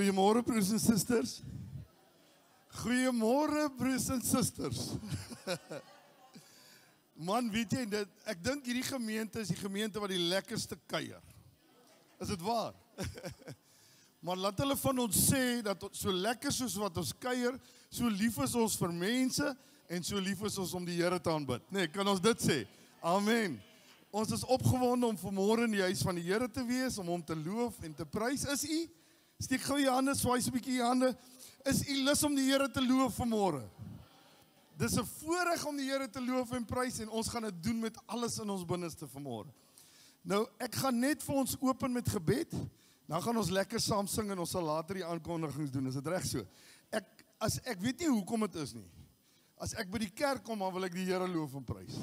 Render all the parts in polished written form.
Goeiemôre broers en susters. Goeiemôre broers en susters. Man, weet jy, ek dink hierdie gemeente is die gemeente wat die lekkerste kuier. Is dit waar? Maar laat hulle van ons sê dat so lekker soos wat ons kuier, so lief is ons vir mense en so lief is ons om die Here te aanbid. Nee, kan ons dit sê? Amen. Ons is opgewonde om vanmôre in die huis van die Here te wees, om hom te loof en te prys. Is u? Steek gou jou hande, swaai so 'n bietjie jou hande. Is u lus om die Here te loof vanmôre? Dis 'n voorreg om die Here te loof en prys en ons gaan dit doen met alles in ons binneste vanmôre. Nou, ek gaan net vir ons open met gebed. Dan gaan ons lekker saam sing en ons sal later die aankondigings doen. Is dit reg so? Ek weet nie hoekom dit is nie. As ek by die kerk kom, dan wil ek die Here loof en prys.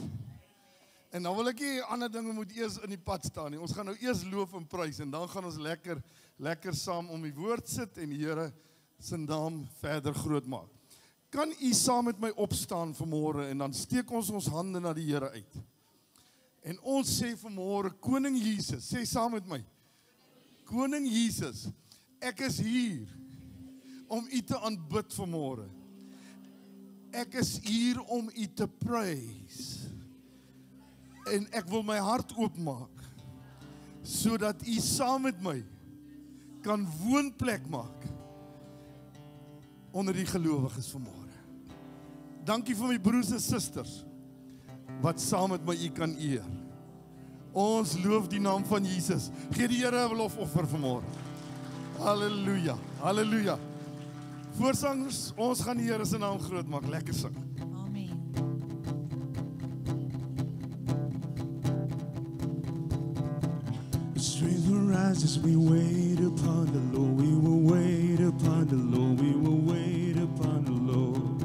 En dan wil ek nie ander dinge moet eers in die pad staan nie. Ons gaan nou eers loof en prys en dan gaan ons lekker saam om die woord sit en die Here se naam verder groot maak. Kan u saam met my opstaan vanmôre en dan steek ons hande na die Here uit. En ons sê vanmôre, Koning Jesus, sê saam met my, Koning Jesus, ek is hier om u te aanbid vanmôre. Ek is hier om u te prys. En ek wil my hart oopmaak, sodat u saam met my kan woonplek maak onder die gelowiges vanmôre. Dankie vir my broers en susters, wat saam met my u kan eer. Ons loof die naam van Jesus. Gee die Here 'n lofoffer vanmôre. Halleluja, halleluja. Voorsangers, ons gaan die Here se naam groot maak. Lekker sing. Strength will rise as we wait upon the Lord. We will wait upon the Lord. We will wait upon the Lord.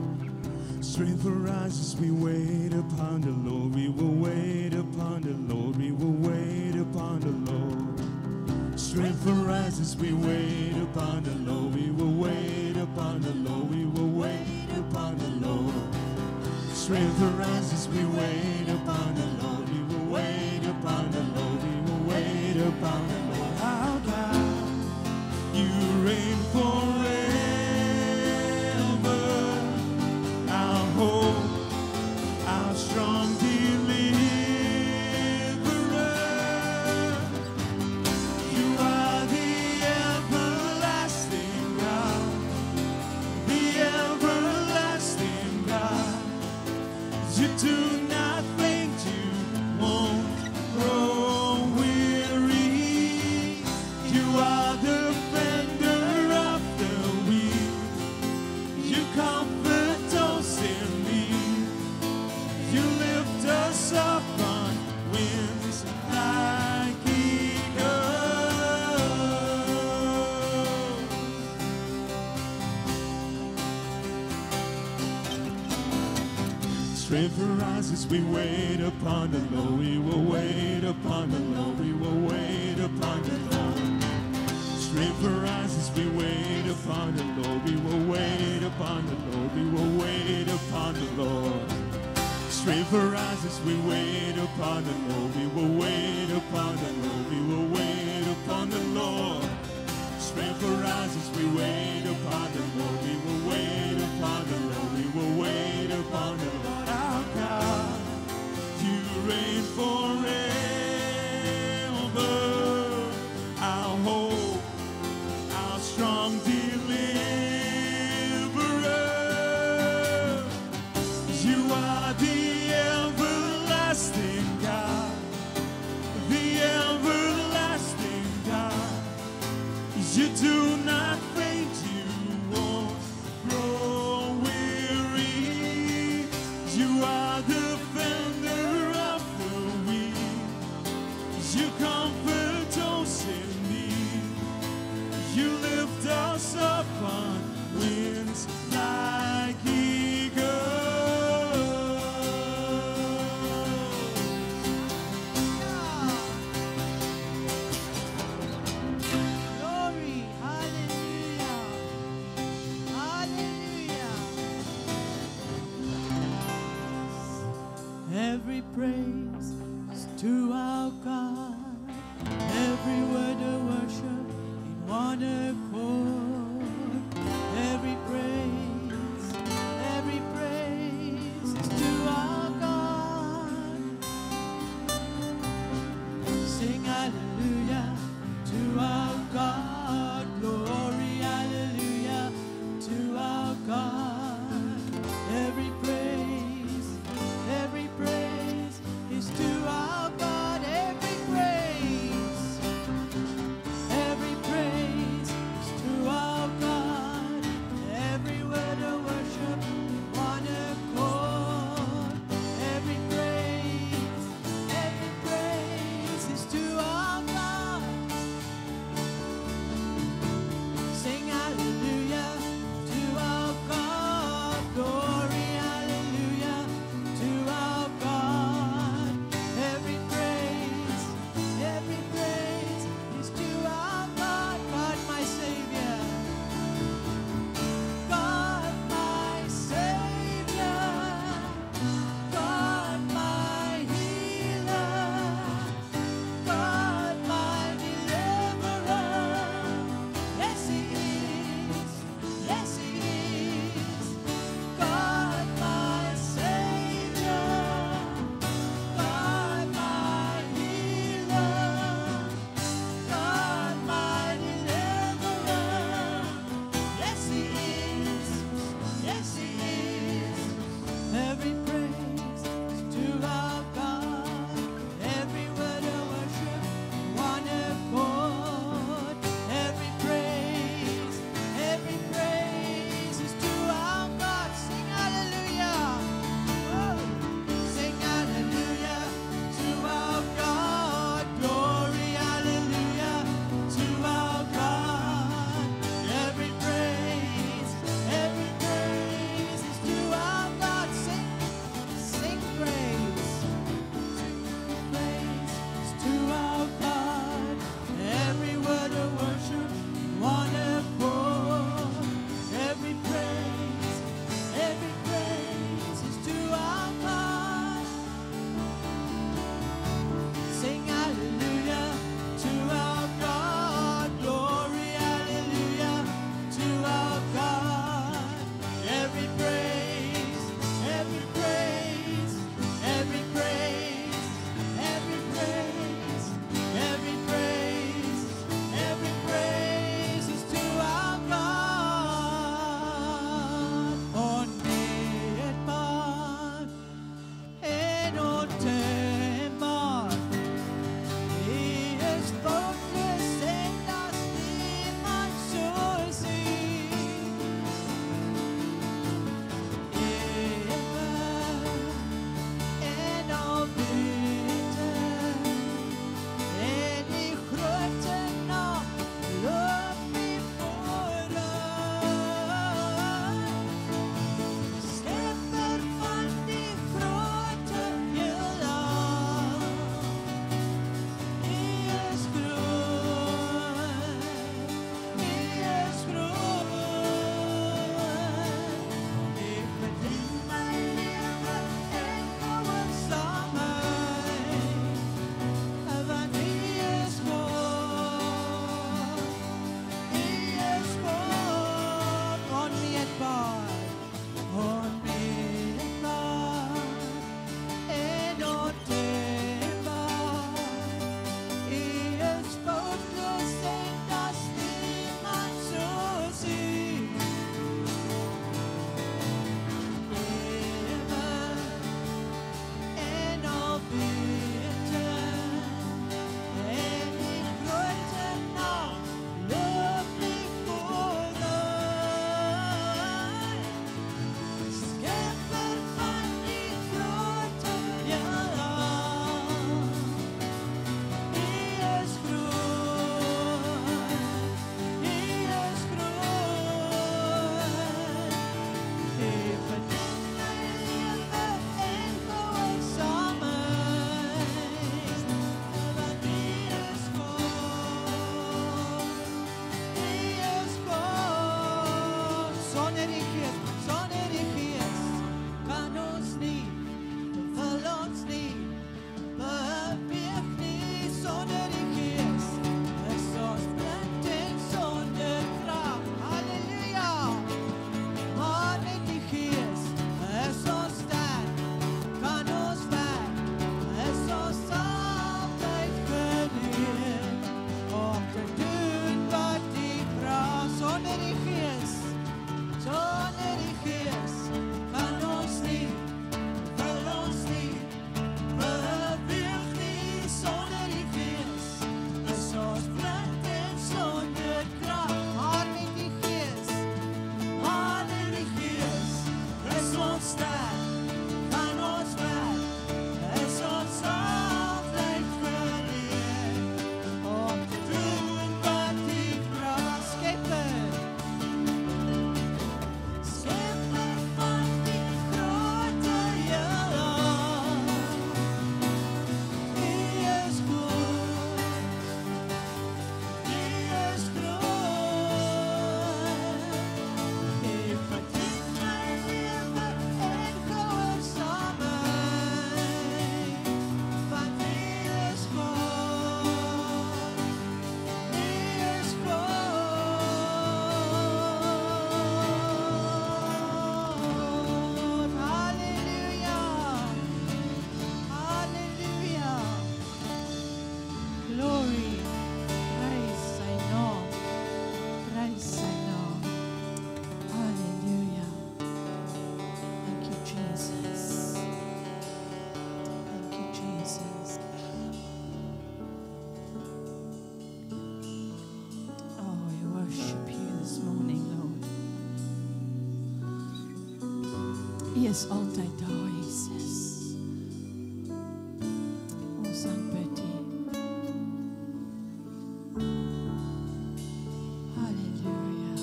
Strength will rise as we wait upon the Lord. We will wait upon the Lord. We will wait upon the Lord. Strength will rise as we wait upon the Lord. We will wait upon the Lord. We will wait upon the Lord. Strength will rise as we wait upon the Lord. We will wait upon the Lord. We will wait upon the Lord. Our God, you reign forever. Our hope, our strong deliverer. You are the everlasting God, the everlasting God. You do not faint, you won't grow weary. You are the defender of the weak. You comfort those in need. You lift us up on winds like eagles. Strength rises, we wait upon the Lord. We will wait upon the Lord. We will wait upon the Lord. Strength rises, we wait upon the Lord. We will wait upon the Lord. We will wait upon the Lord. Strength rises, we wait upon the Lord. We will wait upon the Lord. We will wait upon the Lord. Strength rises, we wait upon the Lord. We will wait upon the Lord. We will wait upon the Lord. Our God, you reign forever. Our hope, our strong deliverer. You are the everlasting God, the everlasting God. You do not faint, you won't grow weary. You are the defender of the weak. You comfort those in need. You lift us up on winds like eagles. Glory, hallelujah, hallelujah. Every praise is to our God, every word of worship in one accord. is altyd daar, Jesus. Ons aanbid U. Halleluja.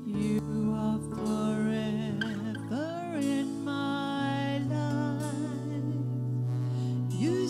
You are forever in my life. You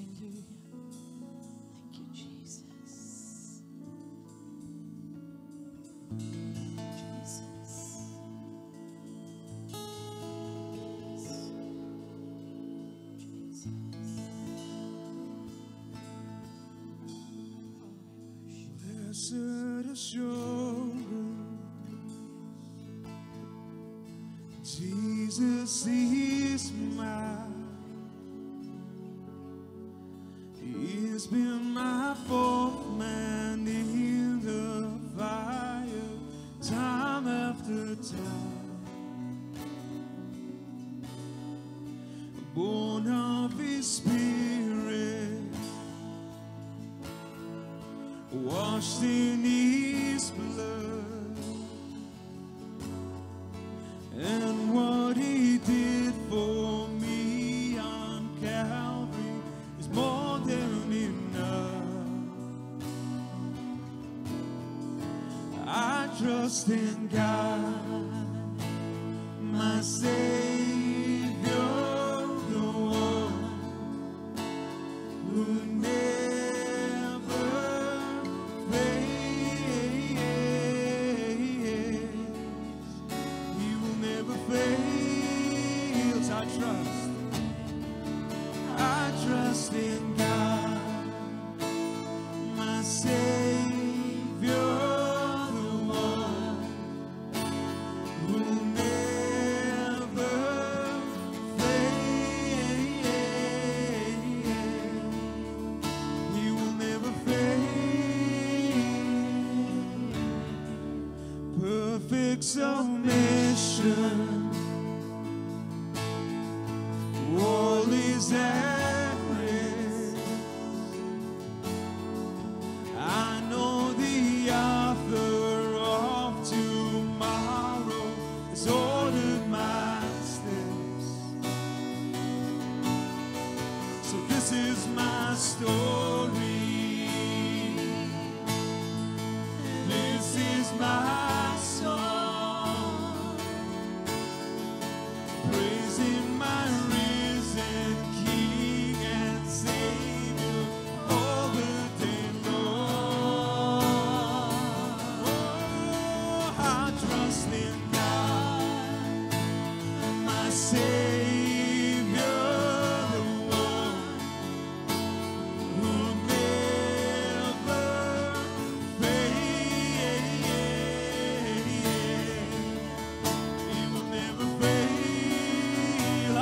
Hallelujah. Thank you, Jesus. Jesus. Blessed assurance, Jesus is mine. He's been my fourth man in the fire, time after time. Born of His Spirit, washed in His blood, and what He did for me on Calvary is more than enough. I trust in God, my Savior, the one who never fails. He will never fail. I trust in God, my Savior, the one who never fails. He will never fail. Perfect submission, all is at rest. I know the author of tomorrow has ordered my steps. So this is my story. This is my song, praising my risen King and Savior all the day long. Oh, I trust in God, my Savior, the one who never fails. He will never fail. I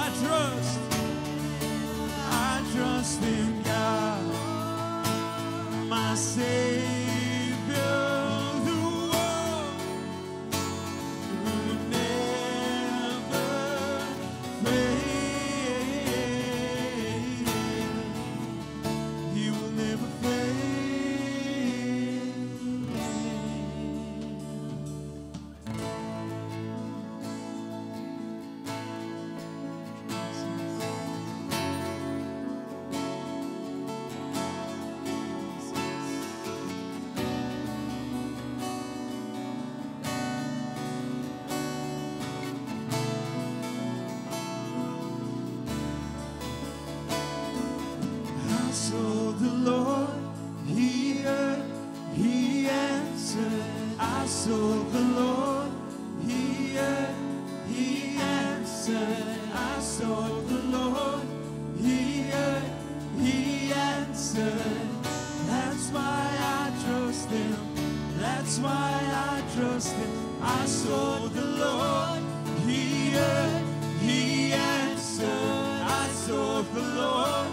trust in God, my Savior, the one who never fails. He will never fail. I saw the Lord, He heard, He answered. I saw the Lord, He heard, He answered. I saw the Lord, He heard, He answered. That's why I trust Him. That's why I trust Him. I saw the Lord, He heard, He answered. I saw the Lord,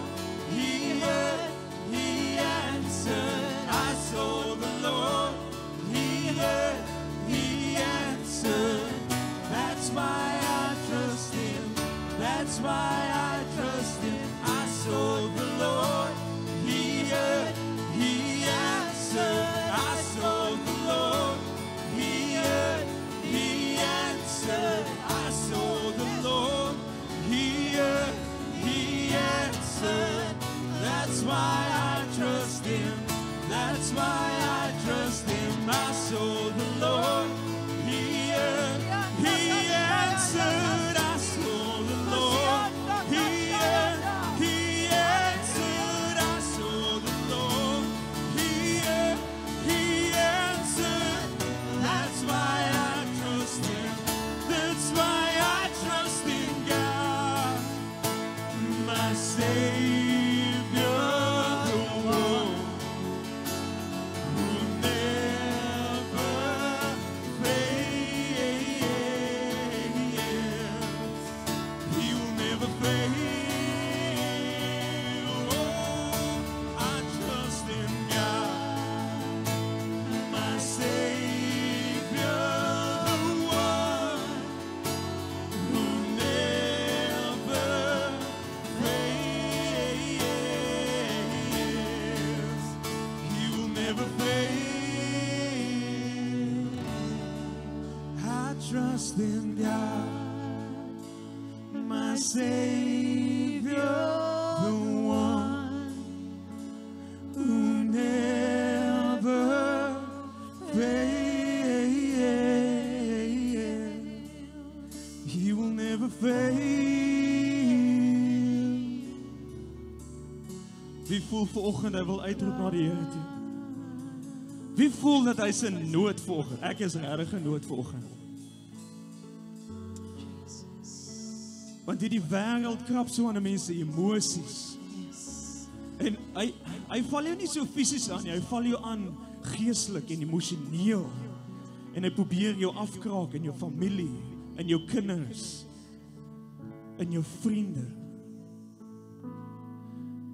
He heard, He answered. I saw the Lord, He heard, He answered. That's why I trust Him. That's why I trust Him. I saw the Lord, He heard, He answered. I saw the Lord, He heard, He answered. I saw the Lord, He heard, He answered. trust in God, my Savior, the one who never fails. He will never fail. Wie voel vanoggend hy wil uitroep na die Here toe? Wie voel dat hy se nood vanoggend? Ek is regtig in nood vanoggend. Want die wêreld krap so aan die mense emosies. En hy val jou nie so fisies aan nie, hy val jou aan geestelik en emosioneel. En hy probeer jou afkraak in jou familie, in jou kinders, in jou vriende.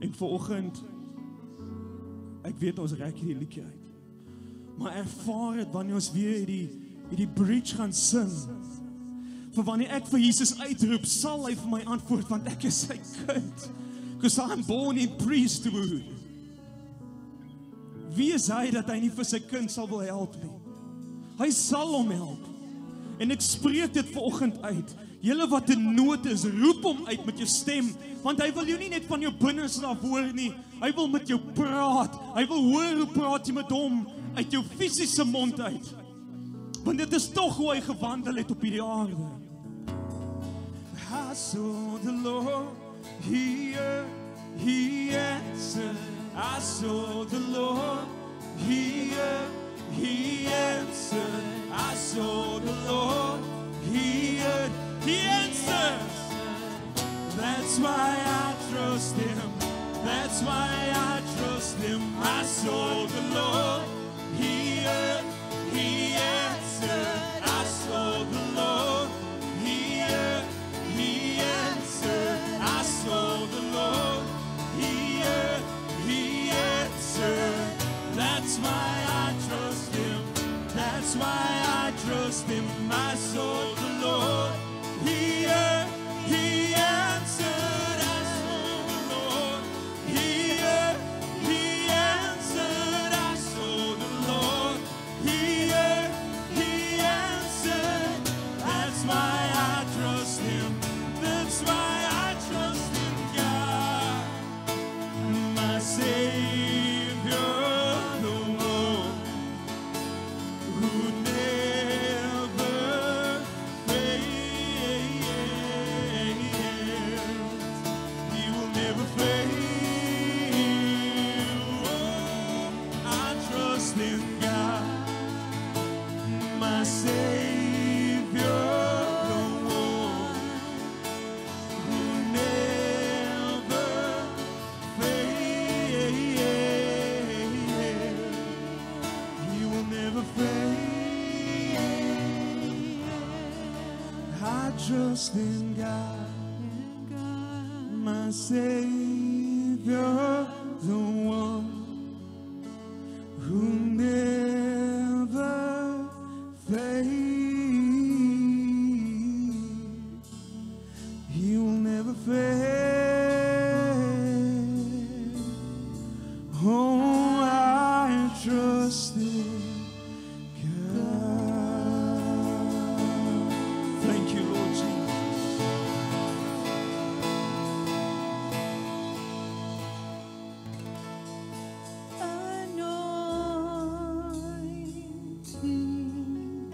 En vanoggend, ek weet ons reik hierdie liedjie uit. Maar ervaar het wanneer ons weer hierdie bridge gaan sing. Vir wanneer ek vir Jesus uitroep, sal hy vir my antwoord, want ek is sy kind. Because I'm born in priesthood. Wie is hy dat hy nie vir sy kind sal wil help nie? Hy sal hom help. En ek spreek dit vanoggend uit. Julle wat in nood is, roep hom uit met jou stem, want hy wil jou nie net van jou binneste af hoor nie, hy wil met jou praat. Hy wil hoor hoe praat jy met hom uit jou fisiese mond uit. Want dit is tog hoe hy gewandel het op hierdie aarde. I saw the Lord, He answered. I saw the Lord, He answered. I saw the Lord, He answers. That's why I trust Him. That's why I trust Him. I saw the Lord, He answered. I saw the Lord, He answered. I saw the Lord, He answered. That's why I trust Him. That's why I trust Him. I saw the Lord, He answered. I saw the Lord, He answered. I saw the Lord, He answered. That's why I trust Him. That's why I trust in God, my Savior, the one who never fails. He will never fail. Oh, I trust in God, my Savior, the one who never fails. He will never fail. I trust in God, my Savior, the one who never fails. He will never fail. Oh, I trust in God. Thank you, Lord Jesus. Anointing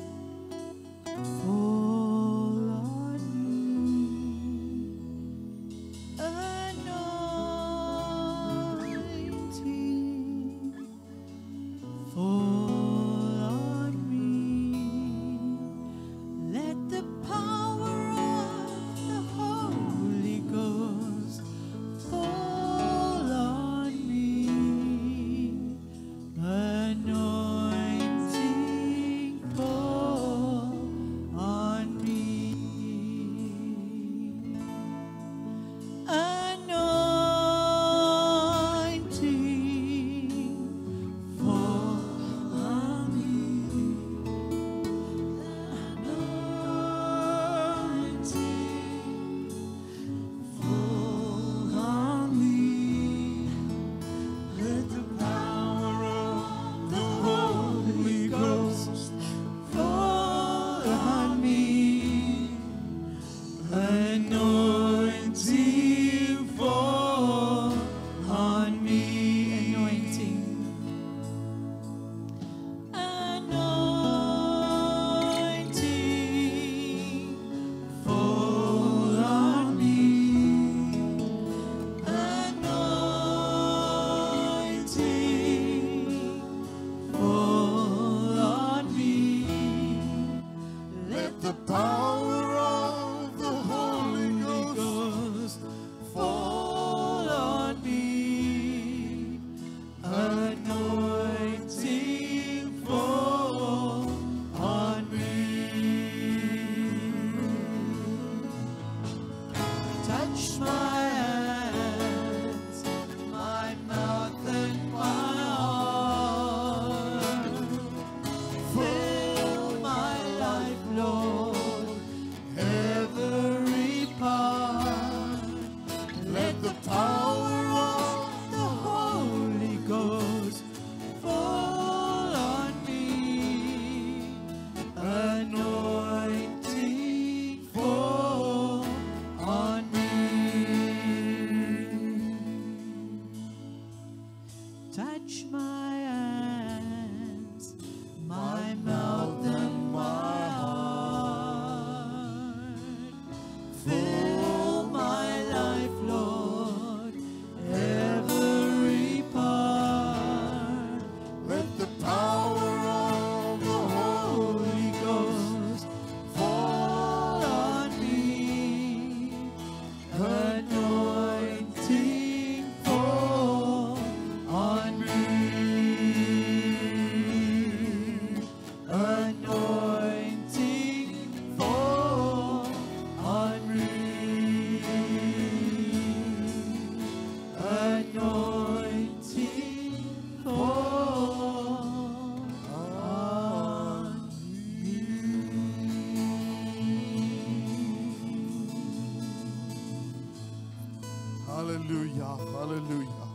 Halleluja, halleluja,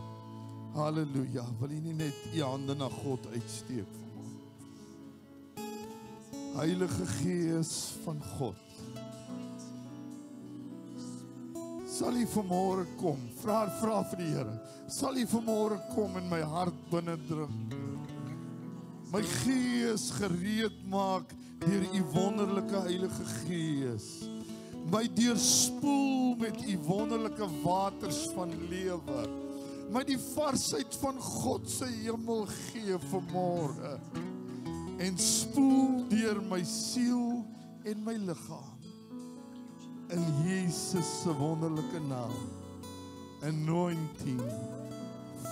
halleluja. Wil jy nie net die hande na God uitsteek vanmôre? Heilige Gees van God, sal jy vanmôre kom? Vra vir die Here. Sal jy vanmôre kom en my hart binnendruk? My gees gereed maak deur u wonderlike Heilige Gees. My deurspoel met u wonderlike waters van lewe. My die varsheid van God se hemel gee vanmôre. En spoel deur my siel en my liggaam. In Jesus se wonderlike naam. Anointing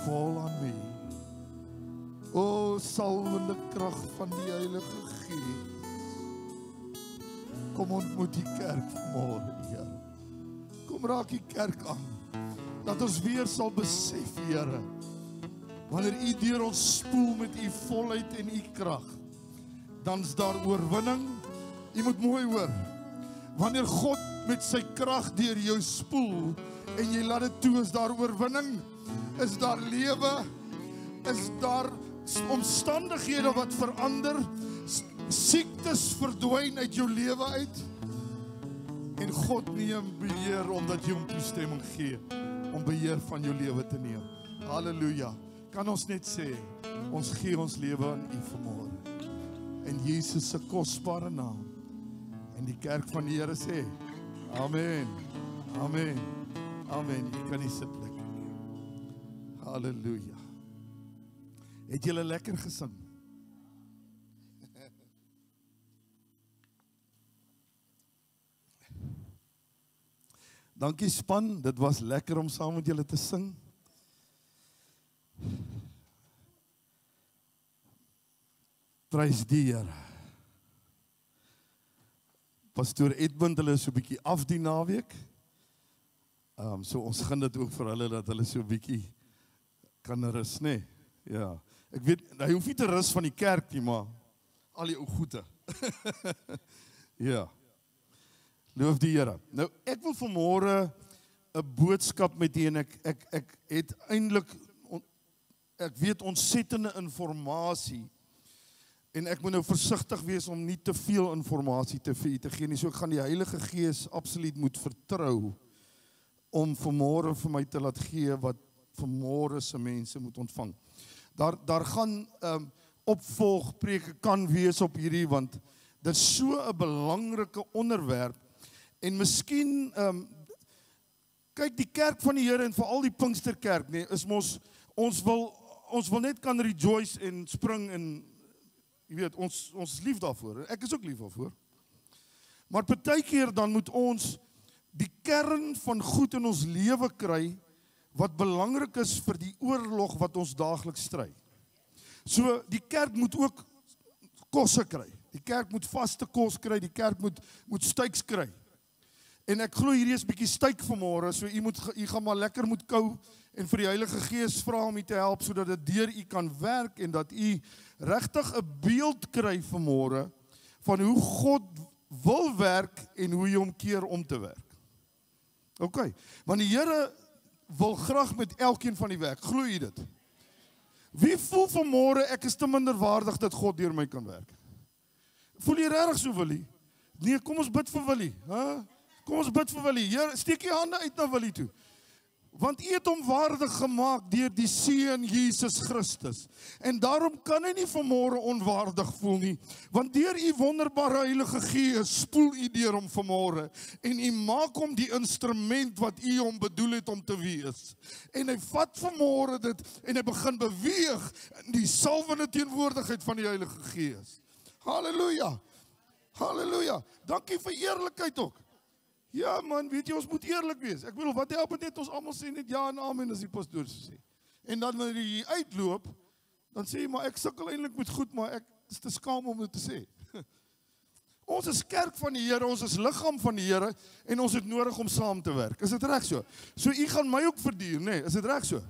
fall on me. O salwende krag van die Heilige Gees. Kom ontmoet die kerk vanmôre, Here. Kom raak die kerk aan. Dat ons weer sal besef, Here, wanneer u deur ons spoel met u volheid en u krag, dan's daar oorwinning. U moet mooi hoor. Wanneer God met sy krag deur jou spoel en jy laat dit toe, is daar oorwinning, is daar lewe, is daar omstandighede wat verander, siektes verdwyn uit jou lewe uit, en God neem beheer omdat jy hom toestemming gee om beheer van jou lewe te neem. Halleluja. Kan ons net sê, ons gee ons lewe aan u vanmôre in Jesus se kosbare naam. En die kerk van die Here sê, amen, amen, amen. Jy kan nie sit plek nie. Halleluja. Het julle lekker gesing? Dankie span, dit was lekker om saam met julle te sing. Prys die Here. Pastoor Edmund, hulle is so 'n bietjie af die naweek. So ons gun dit ook vir hulle dat hulle so 'n bietjie kan rus, nê? Ja. Ek weet, hy hoef nie te rus van die kerk nie, maar al die ou goede. Ja. Loof die Here. Nou, ek wil vanmôre 'n boodskap met u en ek het eintlik ek weet ontsettende inligting en ek moet nou versigtig wees om nie te veel inligting vir u te gee nie. So ek gaan die Heilige Gees absoluut moet vertrou om vanmôre vir my te laat gee wat vanmôre se mense moet ontvang. Daar gaan opvolgpreke kan wees op hierdie, want dit is so 'n belangrike onderwerp. En miskien, kyk, die kerk van die Here en veral die Pinksterkerk, nee, is ons wil net kan rejoice en spring en, jy weet, ons is lief daarvoor. Ek is ook lief daarvoor. Maar partykeer dan moet ons die kern van goed in ons lewe kry, wat belangrik is vir die oorlog wat ons daagliks stry. So, die kerk moet ook kosse kry. Die kerk moet vaste kos kry, die kerk moet styks kry. En ek glo hierdie is bietjie styk vanmôre, so u gaan maar lekker moet kou en vir die Heilige Gees vra om u te help sodat dit deur u kan werk en dat u regtig 'n beeld kry vanmôre van hoe God wil werk en hoe hy hom keer om te werk. OK, want die Here wil graag met elkeen van die werk. Glo jy dit? Wie voel vanmôre ek is te minderwaardig dat God deur my kan werk? Voel jy regtig so, Willie? Nee, kom ons bid vir Willie, hè? Kom ons bid vir Willie. Here, steek jy hande uit na Willie toe. Want u het hom waardig gemaak deur die Seun Jesus Christus. En daarom kan hy nie vanmôre onwaardig voel nie. Want deur u wonderbare Heilige Gees spoel u deur hom vanmôre en u maak hom die instrument wat u hom bedoel het om te wees. En hy vat vanmôre dit en hy begin beweeg in die salwende teenwoordigheid van die Heilige Gees. Halleluja. Halleluja. Dankie vir eerlikheid ook. Ja man, weet jy, ons moet eerlik wees. Ek bedoel, wat help het net ons almal sê net ja en amen as die pastoor sê. En dan wanneer jy uitloop, dan sê jy, maar ek sukkel eintlik met goed, maar ek is te skaam om dit te sê. Ons is kerk van die Here, ons is liggaam van die Here en ons het nodig om saam te werk. Is dit reg so? So u gaan my ook verduur, nê? Is dit reg so?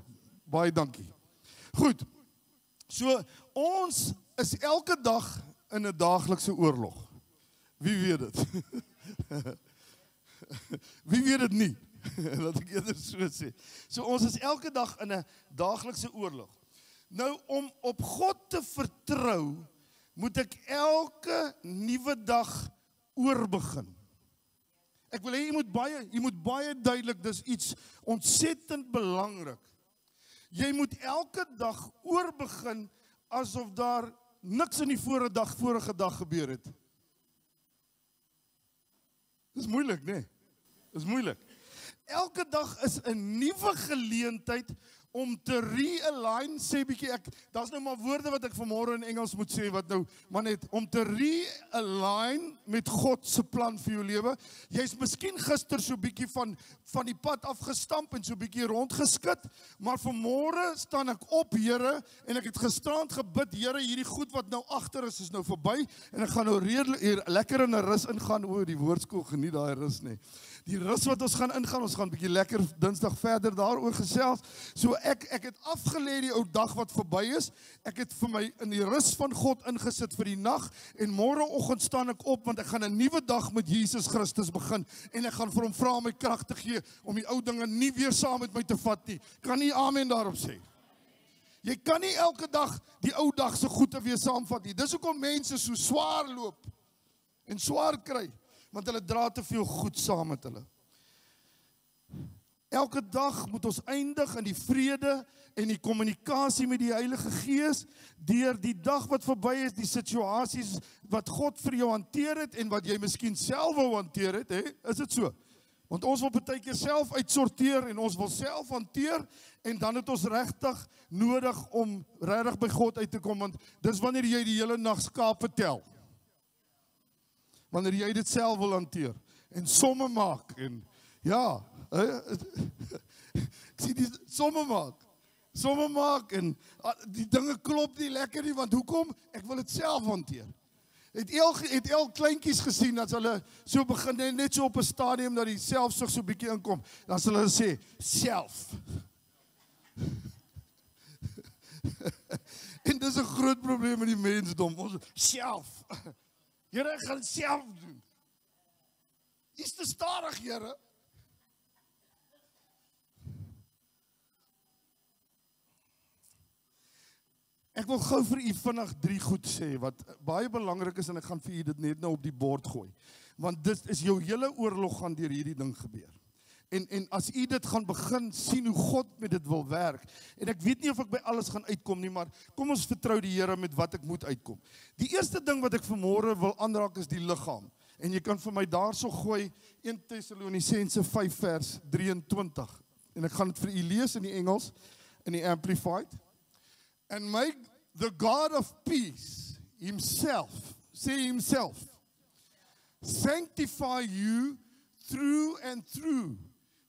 Baie dankie. Goed. So ons is elke dag in 'n daaglikse oorlog. Wie weet dit? Wie weet dit nie? Laat ek eerder so sê. So ons is elke dag in 'n daaglikse oorlog. Nou om op God te vertrou, moet ek elke nuwe dag oorbegin. Ek wil hê jy moet baie duidelik, dis iets ontsettend belangrik. Jy moet elke dag oorbegin asof daar niks in die vorige dag gebeur het. Dis moeilik, nee. Dis moeilik. Elke dag is 'n nuwe geleentheid om te realign, sê bietjie daar's nou maar woorde wat ek vanmôre in Engels moet sê, wat nou, maar net, om te realign met God se plan vir jou lewe. Jy's miskien gister so bietjie van die pad afgestamp en so bietjie rondgeskit, maar vanmôre staan ek op, Here, en ek het gisterand gebid, Here, hierdie goed wat nou agter is nou verby, en ek gaan nou lekker in 'n rus ingaan, die woordskool geniet daai rus, nee. Die rus wat ons gaan ingaan, ons gaan bietjie lekker Dinsdag verder daaroor gesels. So ek het afgelê die ou dag wat verby is. Ek het vir my in die rus van God ingesit vir die nag en môreoggend staan ek op want ek gaan 'n nuwe dag met Jesus Christus begin en ek gaan vir hom vra om my krag te gee om die ou dinge nie weer saam met my te vat nie. Kan nie amen daarop sê. Jy kan nie elke dag die ou dag se goede weer saamvat nie. Dis hoekom mense so swaar loop en swaar kry. Want hulle dra te veel goed saam met hulle. Elke dag moet ons eindig in die vrede en die kommunikasie met die Heilige Gees deur die dag wat verby is, die situasies wat God vir jou hanteer het en wat jy miskien self wou hanteer het, is dit so? Want ons wil baie keer self uitsorteer en ons wil self hanteer en dan het ons regtig nodig om regtig by God uit te kom, want dis wanneer jy die hele nag skape tel. Wanneer jy dit self wil hanteer en somme maak en ja, ek sien die somme maak en die dinge klop nie lekker nie, want hoekom? Ek wil dit self hanteer. Het El kleintjies gesien, dat hulle so begin, net so op 'n stadium, dat die selfsug so bietjie inkom, dan sal hulle sê, self. En dis 'n groot probleem met die mensdom, ons self. Here, ek gaan self doen. Is te stadig, Here. Ek wil gou vir u vinnig 3 goed sê, wat baie belangrik is, en ek gaan vir u dit net nou op die bord gooi. Want dit is jou hele oorlog gaan deur hierdie ding gebeur. En as u dit gaan begin sien hoe God met dit wil werk, en ek weet nie of ek by alles gaan uitkom nie, maar kom ons vertrou die Here met wat ek moet uitkom. Die eerste ding wat ek vanmôre wil aanraak is die liggaam. En jy kan vir my daarso gooi 1 Tessalonisense 5 vers 23. En ek gaan dit vir u lees in die Engels, in die Amplified. And may the God of peace himself, say himself, sanctify you through and through,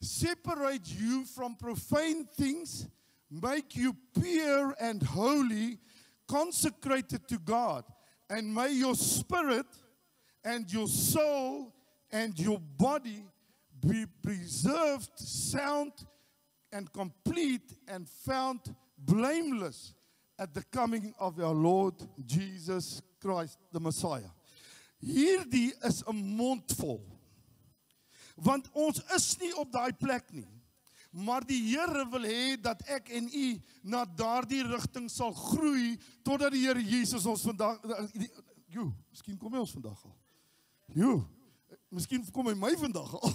separate you from profane things, make you pure and holy, consecrated to God, and may your spirit and your soul and your body be preserved, sound and complete and found blameless at the coming of our Lord Jesus Christ, the Messiah. Hierdie is 'n mondvol. Want ons is nie op daai plek nie. Maar die Here wil hê dat ek en u na daardie rigting sal groei totdat die Here Jesus ons vandag miskien kom hy ons vandag al. Miskien kom hy my vandag al.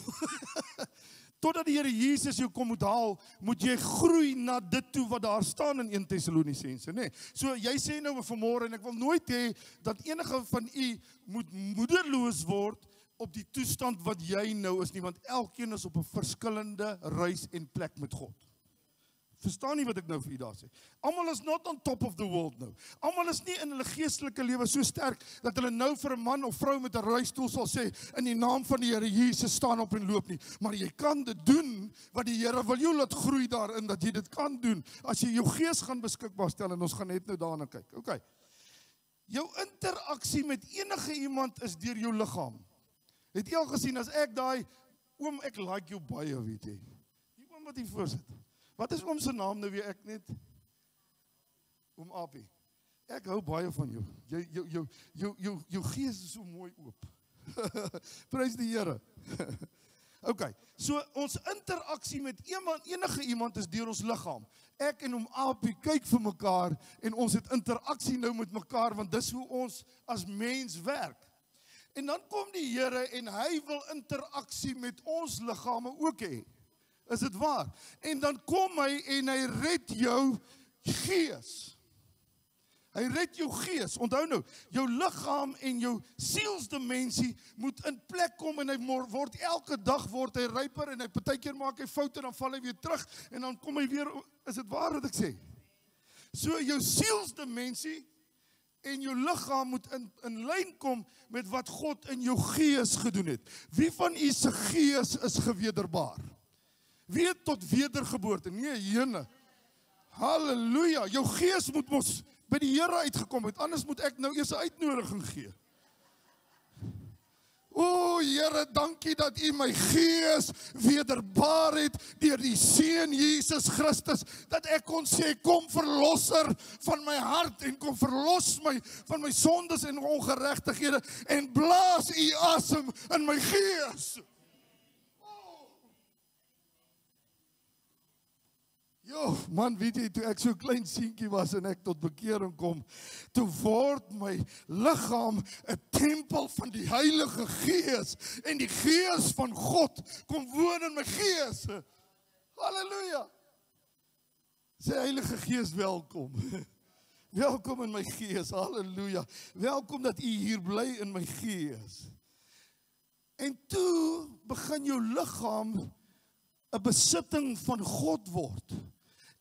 Totdat die Here Jesus jou kom moet haal, moet jy groei na dit toe wat daar staan in 1 Tessalonisense, nê? So jy sê nou vanmôre, en ek wil nooit hê dat enige van u moet moederloos word op die toestand wat jy nou is nie, want elkeen is op 'n verskillende reis en plek met God. Verstaan nie wat ek nou vir u daar sê? Almal is not on top of the world nou. Almal is nie in hulle geestelike lewe so sterk dat hulle nou vir 'n man of vrou met 'n rolstoel sal sê in die naam van die Here Jesus staan op en loop nie. Maar jy kan dit doen wat die Here wil jou laat groei daarin, dat jy dit kan doen as jy jou gees gaan beskikbaar stel, en ons gaan net nou daarna kyk. Okay. Jou interaksie met enige iemand is deur jou liggaam. Het jy al gesien as ek daai oom, ek like jou baie, weet jy. Die oom wat hier voor sit. Wat is oom se naam nou weer, ek net? Oom Apie. Ek hou baie van jou. Jou gees is so mooi oop. Prys die Here. Okay, so ons interaksie met enige iemand is deur ons liggaam. Ek en Apie kyk vir mekaar en ons het interaksie nou met mekaar, want dis hoe ons as mens werk. En dan kom die Here en hy wil interaksie met ons liggame ook hê. Is dit waar? En dan kom hy en hy red jou gees. Hy red jou gees. Onthou nou, jou liggaam en jou sielsdimensie moet in plek kom en hy word elke dag word hy ryper en hy partykeer maak hy foute en dan val hy weer terug en dan kom hy weer, is dit waar wat ek sê? So jou sielsdimensie en jou liggaam moet in lyn kom met wat God in jou gees gedoen het. Wie van u se gees is gewederbaar? Wie het tot wedergeboorte? Nee, jene. Halleluja. Jou gees moet mos by die Here uitgekom het, anders moet ek nou eers 'n uitnodiging gee. O Here, dankie dat u my gees wederbaar het deur die Seun Jesus Christus, dat ek kon sê, kom verlosser van my hart en kom verlos my van my sondes en ongeregtighede en blaas u asem in my gees. Jo, man, weet jy, toe ek so klein seentjie was en ek tot bekering kom, toe word my liggaam 'n tempel van die Heilige Gees en die Gees van God kom woon in my gees. Halleluja. Sê Heilige Gees, welkom. Welkom in my gees. Halleluja. Welkom dat u hier bly in my gees. En toe begin jou liggaam 'n besitting van God word.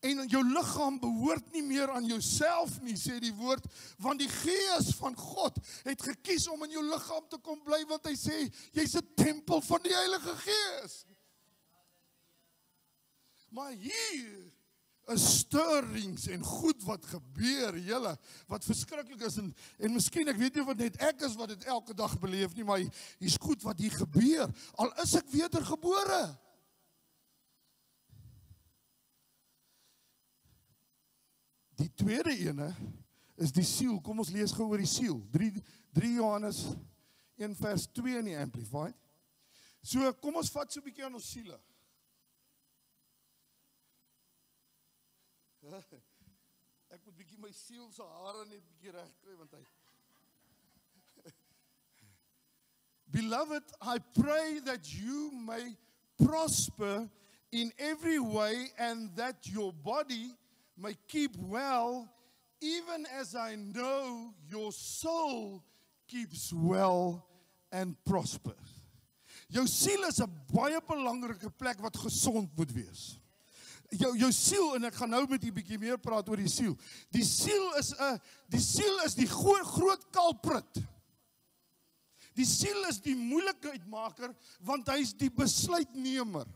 En jou liggaam behoort nie meer aan jouself nie, sê die woord, want die Gees van God het gekies om in jou liggaam te kom bly, want hy sê, jy's 'n tempel van die Heilige Gees. Maar hier is stirrings en goed wat gebeur, julle, wat verskriklik is, en miskien, ek weet nie wat net ek is wat dit elke dag beleef nie, maar hier's goed wat hier gebeur, al is ek wedergebore. Die tweede ene is die siel. Kom ons lees gou oor die siel. 3 Johannes 1 vers 2 in die Amplified. So, kom ons vat so 'n bietjie aan ons siele. Ek moet bietjie my siel se hare net bietjie reg kry, want hy Beloved, I pray that you may prosper in every way and that your body may keep well, even as I know your soul keeps well and prospers. Jou siel is 'n baie belangrike plek wat gesond moet wees. Jou siel, en ek gaan nou met u bietjie meer praat oor die siel. Die siel is die groot culprit. Die siel is die moeilikheidmaker, want hy is die besluitnemer.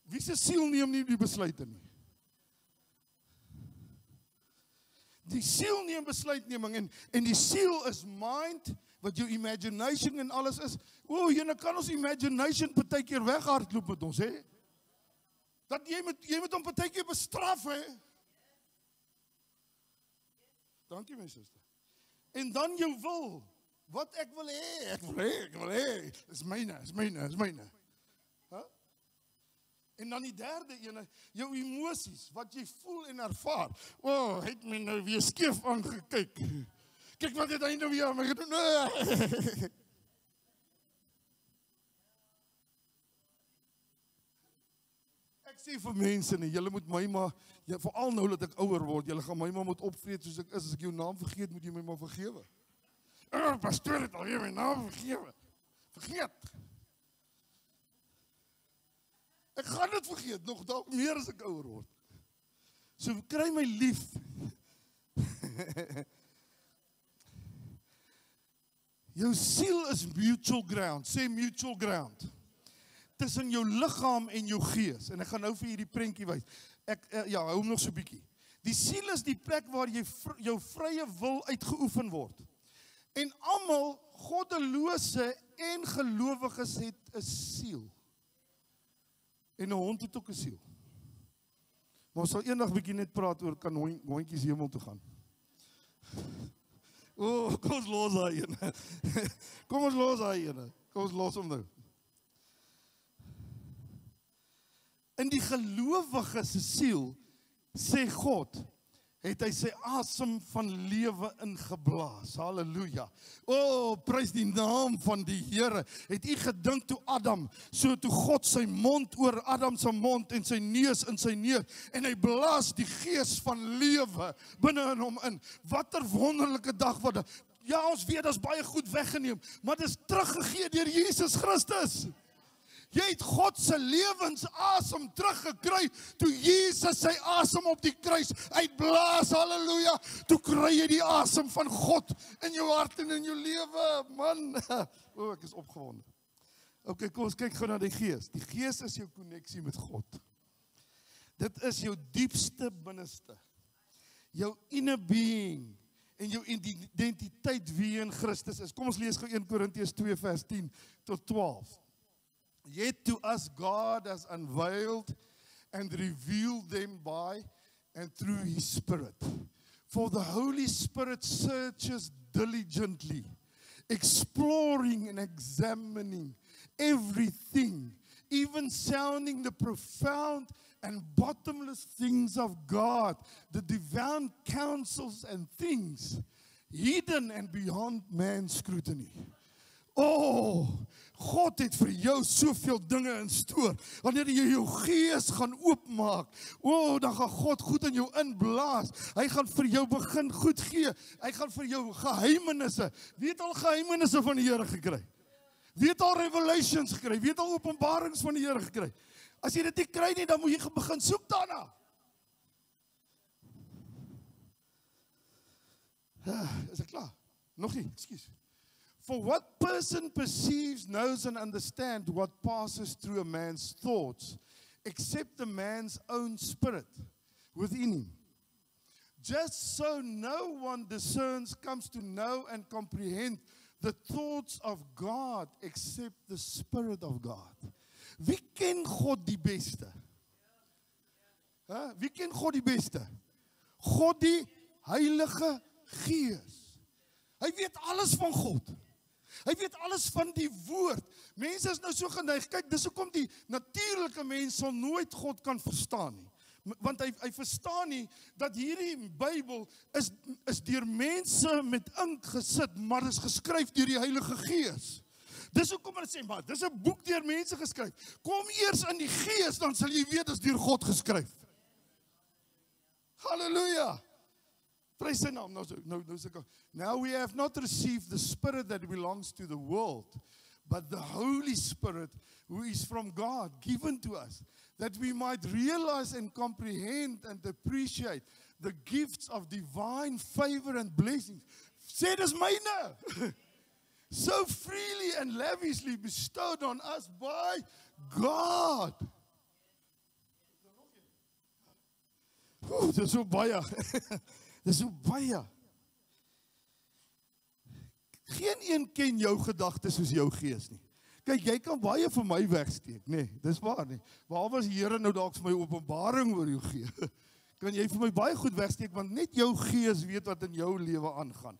Wie se siel neem nie die besluite nie? Die siel neem besluitneming en die siel is mind, wat jou imagination en alles is. O, jy kan ons imagination partykeer weghardloop met ons, hè? Dat jy moet hom partykeer bestraf, hè? Dankie my suster. En dan jou wil, wat ek wil hê, is myne. En dan die derde ene, jou emosies, wat jy voel en ervaar. O, hy het my nou weer skeef aangekyk. Kyk wat het hy nou weer aan my gedoen. Ek sê vir mense nie, julle moet my maar, veral nou dat ek ouer word, julle gaan my maar moet opvreet soos ek is. As ek jou naam vergeet, moet jy my maar vergewe. Pastoor het alweer my naam vergewe. Vergeet. Ek gaan dit vergeet, nog dalk meer as ek ouer word. So kry my lief. Jou siel is mutual ground, sê mutual ground. Tussen jou liggaam en jou gees. En ek gaan nou vir hierdie prentjie wys. Hou hom nog so 'n bietjie. Die siel is die plek waar jou vrye wil uitgeoefen word. En almal goddelose en gelowiges het 'n siel. En 'n hond het ook 'n siel. Maar ons sal eendag bietjie net praat oor kan hondjies hemel toe gaan. O, kom ons los daai ene. Kom ons los hom nou. In die gelowige se siel, sê God, het hy sy asem van lewe ingeblaas. Halleluja. O, prys die naam van die Here. Het u gedink toe Adam, so toe God sy mond oor Adam se mond en sy neus in sy neus, en hy blaas die gees van lewe binne in hom in. Wat 'n wonderlike dag wat. Ja, ons weet, dat is baie goed weggeneem, maar dit is teruggegee deur Jesus Christus. Jy het God se lewensasem teruggekry, toe Jesus sy asem op die kruis uitblaas, halleluja, toe kry jy die asem van God in jou hart en in jou lewe, man. O, ek is opgewonde. Ok, kom ons kyk gou na die Gees. Die Gees is jou koneksie met God. Dit is jou diepste binneste, jou inner being, en jou identiteit wie in Christus is. Kom ons lees gou 1 Korintiërs 2 vers 10 tot 12. Yet to us God has unveiled and revealed them by and through His Spirit. For the Holy Spirit searches diligently, exploring and examining everything, even sounding the profound and bottomless things of God, the divine counsels and things, hidden and beyond man's scrutiny. Oh, God het vir jou soveel dinge in stoor. Wanneer jy jou gees gaan oopmaak, dan gaan God goed in jou inblaas. Hy gaan vir jou begin goed gee. Hy gaan vir jou geheimenisse. Wie het al geheimenisse van die Here gekry? Wie het al revelations gekry? Wie het al openbarings van die Here gekry? As jy dit nie kry nie, dan moet jy begin soek daarna. Is ek klaar? Nog nie, ekskuus. For what person perceives, knows and understands what passes through a man's thoughts, except the man's own spirit within him. Just so no one discerns, comes to know and comprehend the thoughts of God, except the Spirit of God. Wie ken God die beste? Wie ken God die beste? God die Heilige Gees. Hy weet alles van God. Hy weet alles van die woord. Mense is nou so geneig. Kyk, dis hoekom die natuurlike mens sal nooit God kan verstaan nie. Want hy verstaan nie dat hierdie Bybel is deur mense met ink gesit, maar is geskryf deur die Heilige Gees. Dis hoekom hulle sê, maar dis 'n boek deur mense geskryf. Kom eers in die Gees, dan sal jy weet dis deur God geskryf. Halleluja. Praise sy naam. Now we have not received the Spirit that belongs to the world, but the Holy Spirit who is from God, given to us, that we might realize and comprehend and appreciate the gifts of divine favor and blessings. Sê dis myne. So freely and lavishly bestowed on us by God. Dis so baie. Dis so baie. Geen een ken jou gedagtes soos jou gees nie. Kyk, jy kan baie vir my wegsteek, nee, dis waar nie. Behalwe as die Here nou dalk vir my openbaring oor jou gee, kan jy vir my baie goed wegsteek, want net jou gees weet wat in jou lewe aangaan.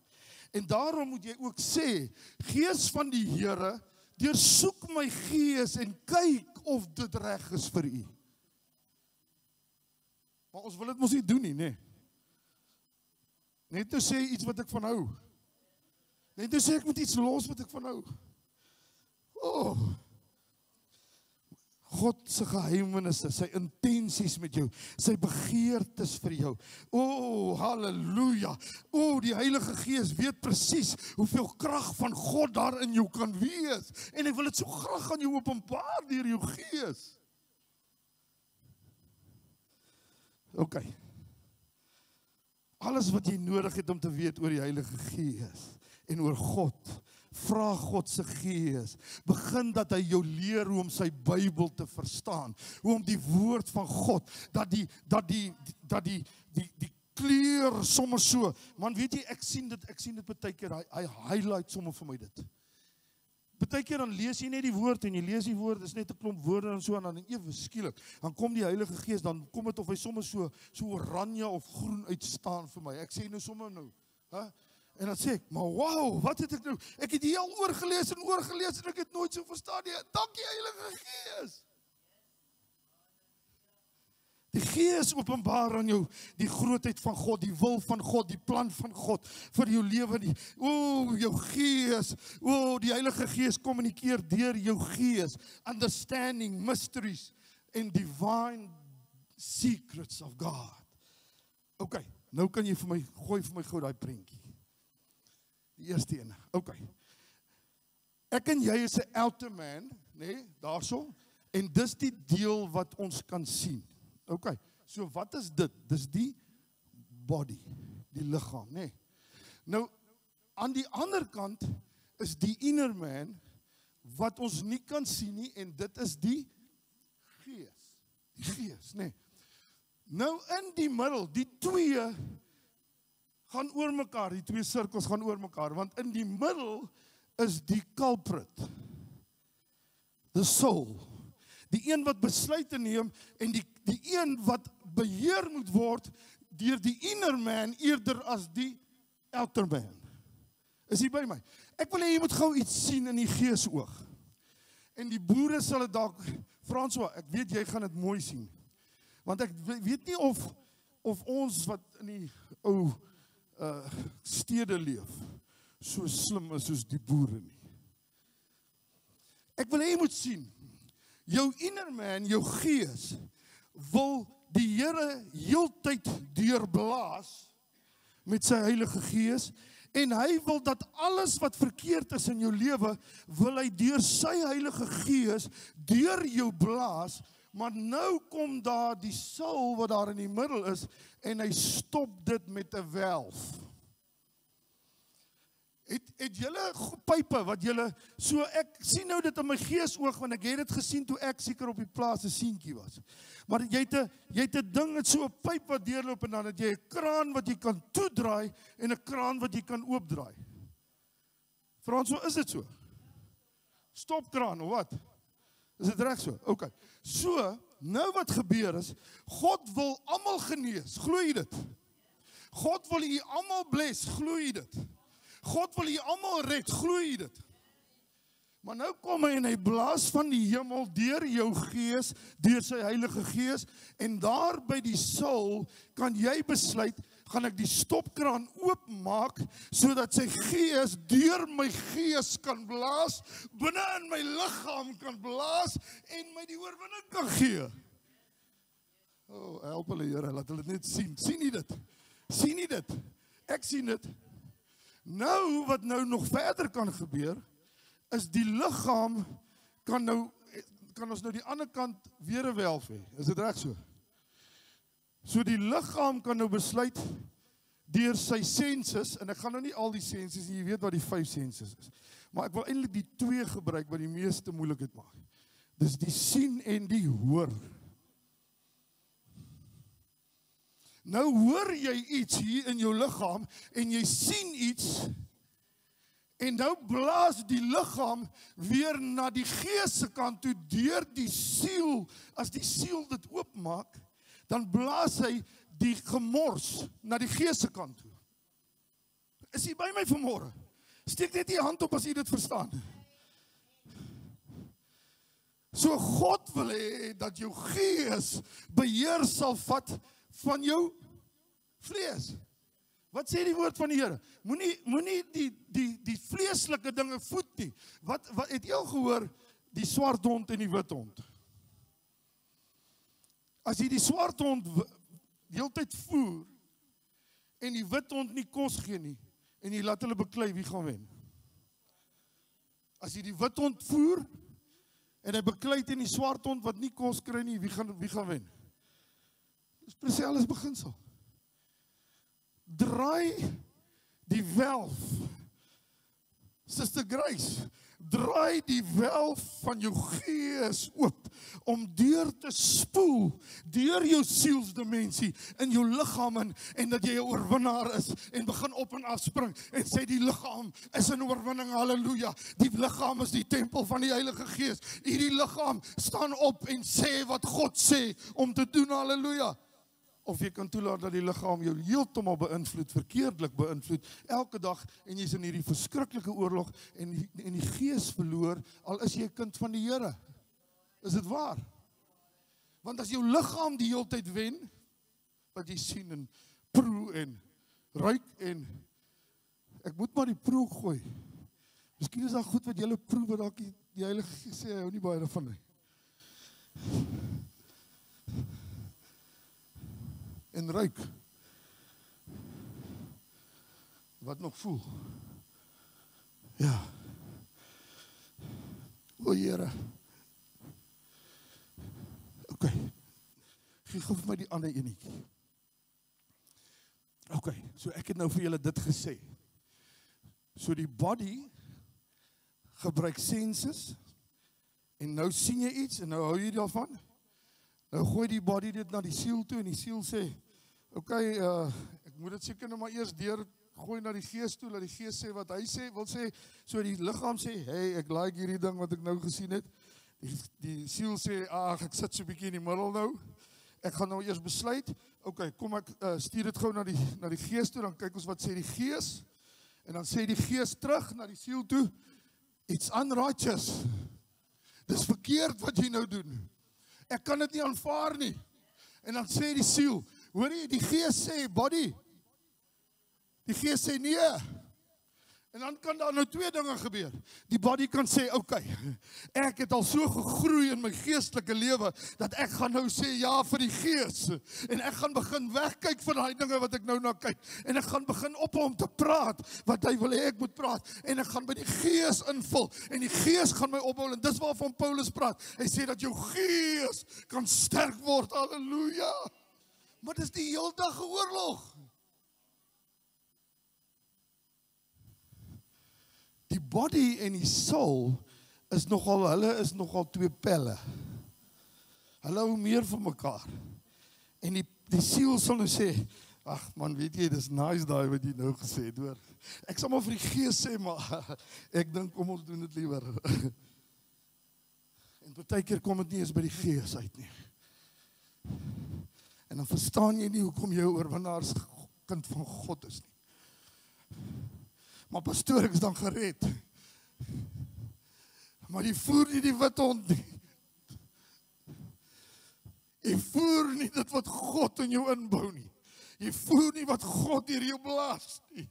En daarom moet jy ook sê, Gees van die Here, deursoek my gees en kyk of dit reg is vir u. Maar ons wil dit mos nie doen nie, nee. Net nou sê iets wat ek van hou. Net nou sê ek moet iets los wat ek van hou. Oh, God se geheimenisse, sy intensies met jou, sy begeertes vir jou. Oh, halleluja. Oh, die Heilige Gees weet presies hoeveel krag van God daar in jou kan wees. En hy wil dit so graag aan jou openbaar deur jou Gees. OK. Alles wat jy nodig het om te weet oor die Heilige Gees en oor God, vra God se Gees. Begin dat hy jou leer hoe om sy Bybel te verstaan, hoe om die woord van God, dat die kleur sommer so. Man, weet jy, ek sien dit baie keer, hy highlight sommer vir my dit. Baie keer dan lees jy net die woord en jy lees die woord, is net 'n klomp woorde en so en dan ewe skielik, dan kom die Heilige Gees, dan kom dit of hy sommer so oranje of groen uitstaan vir my. Ek sê nou sommer nou, en dan sê ek, maar wow, wat het ek nou? Ek het hier al oorgelees en ek het nooit so verstaan nie. Dankie Heilige Gees. Die Gees openbaar aan jou die grootheid van God, die wil van God, die plan van God vir jou lewe. Jou Gees, die Heilige Gees kommunikeer deur jou Gees, understanding, mysteries and divine secrets of God. Okay, nou kan jy gooi vir my gou daai prentjie. Die eerste een. Okay. Ek en jy is 'n outer man, nee, daarso, en dis die deel wat ons kan sien. Okay, so wat is dit? Dis die body, die liggaam, nee. Nou, aan die ander kant is die inner man, wat ons nie kan sien nie, en dit is die Gees. Die Gees, nee. Nou, in die middel, die twee gaan oor mekaar, die twee sirkels gaan oor mekaar, want in die middel is die culprit, the soul, die een wat besluite neem, en die een wat beheer moet word, deur die inner man, eerder as die outer man. Is jy by my? Ek wil hê jy moet gou iets sien in die gees oog. En die boere sal dit dalk, François, ek weet jy gaan dit mooi sien, want ek weet nie of ons wat in die ou stede leef, so slim is soos die boere nie. Ek wil hê jy moet sien, jou inner man, jou gees, wil die Here heeltyd deurblaas met sy Heilige Gees, en hy wil dat alles wat verkeerd is in jou lewe, wil hy deur sy Heilige Gees, deur jou blaas, maar nou kom daar die soul wat daar in die middel is, en hy stop dit met 'n valve. Het julle pype wat julle, so ek sien nou dit in my gees oog, want ek het dit gesien toe ek seker op die plaas 'n seentjie was. Maar jy het 'n ding, het so 'n pyp wat deurloop, en dan het jy 'n kraan wat jy kan toedraai, en 'n kraan wat jy kan oopdraai. Frans, so is dit so? Stopkraan, of wat? Is dit reg so? Okay. So, nou wat gebeur is, God wil almal genees, glo jy dit? God wil jy almal bless, glo jy dit? God wil jy almal red, glo jy dit? Maar nou kom hy en hy blaas van die hemel deur jou gees, deur sy Heilige Gees, en daar by die soul kan jy besluit, gaan ek die stopkraan oopmaak, sodat sy gees deur my gees kan blaas, binne in my liggaam kan blaas, en my die oorwinning kan gee. Help hulle Here, laat hulle net sien. Sien jy dit? Sien jy dit? Ek sien dit. Nou, wat nou nog verder kan gebeur, is die liggaam kan ons nou die ander kant weer 'n valve hê. Is dit reg so? So die liggaam kan nou besluit deur sy senses, en ek gaan nou nie al die senses, jy weet wat die 5 senses is, maar ek wil eintlik die 2 gebruik wat die meeste moeilikheid maak. Dis die sien en die hoor. Nou hoor jy iets hier in jou liggaam, en jy sien iets, en nou blaas die liggaam weer na die gees se kant toe, deur die siel. As die siel dit oopmaak, dan blaas hy die gemors na die gees se kant toe. Is jy by my vanmôre? Steek net die hand op as jy dit verstaan. So God wil hê dat jou gees beheer sal vat van jou vlees. Wat sê die woord van die Here? Moenie die vleeslike dinge voed nie. Wat het jy al gehoor, die swart hond en die wit hond? As jy die swart hond die hele tyd voer, en die wit hond nie kos gee nie, en jy laat hulle beklei, wie gaan wen? As jy die wit hond voer, en hy beklei teen die swart hond wat nie kos kry nie, wie gaan wen? Dis presies alles beginsel. Draai die valve, Sister Grace, draai die valve van jou gees oop, om deur te spoel, deur jou sielsdimensie, in jou liggaam in, en dat jy 'n oorwinnaar is, en begin op en af spring, en sê die liggaam is in oorwinning, halleluja, die liggaam is die tempel van die Heilige Gees, hierdie liggaam staan op en sê wat God sê, om te doen, halleluja. Of jy kan toelaat dat die liggaam jou heeltemal beïnvloed, verkeerdelik beïnvloed, elke dag, en jy is in hierdie verskriklike oorlog, en die gees verloor, al is jy 'n kind van die Here. Is dit waar? Want as jou liggaam die hele tyd wen, wat jy sien en proe en ruik en ek moet maar die proe gooi. Miskien is daar goed wat julle proe wat dalk die Heilige Gees sê hy hou nie baie daarvan nie. En ruik. Wat nog voel? Ja. O Here. OK. Gee vir my die ander enetjie. OK, so ek het nou vir julle dit gesê. So die body gebruik senses en nou sien jy iets en nou hou jy daarvan. Nou gooi die body dit na die siel toe en die siel sê, OK, ek moet dit seker nou maar eers deur gooi na die gees toe, laat die gees sê wat hy sê, wil sê, so die liggaam sê, hey, ek like hierdie ding wat ek nou gesien het. Die siel sê, ag, ek sit so 'n bietjie in die middel nou. Ek gaan nou eers besluit. OK, kom ek stuur dit gou na die gees toe, dan kyk ons wat sê die gees. En dan sê die gees terug na die siel toe, it's unrighteous. Dis verkeerd wat jy nou doen. Ek kan dit nie aanvaar nie. En dan sê die siel, hoor jy, die gees sê, body. Die gees sê nee. En dan kan daar nou twee dinge gebeur. Die body kan sê, OK, ek het al so gegroei in my geestelike lewe, dat ek gaan nou sê ja vir die gees. En ek gaan begin wegkyk van daai dinge wat ek nou na kyk. En ek gaan begin ophou om te praat, wat hy wil hê ek moet praat. En ek gaan by die gees invul. En die gees gaan my ophou. En dis waarvan Paulus praat. Hy sê dat jou gees kan sterk word. Halleluja. Maar dis die hele dag 'n oorlog. Die body en die soul hulle is nogal twee pelle. Hulle hou meer van mekaar. En die siel sal nou sê, ag man, weet jy, dis nice daai wat jy nou gesê het, hoor. Ek sal maar vir die gees sê, maar ek dink kom ons doen dit liewer. En partykeer kom dit nie eens by die gees uit nie. En dan verstaan jy nie hoekom jy oorwinnaars kind van God is nie. Maar pastoor, ek is dan gered. Maar jy voer nie die wit hond nie. Jy voer nie dit wat God in jou inbou nie. Jy voer nie wat God deur jou blaas nie.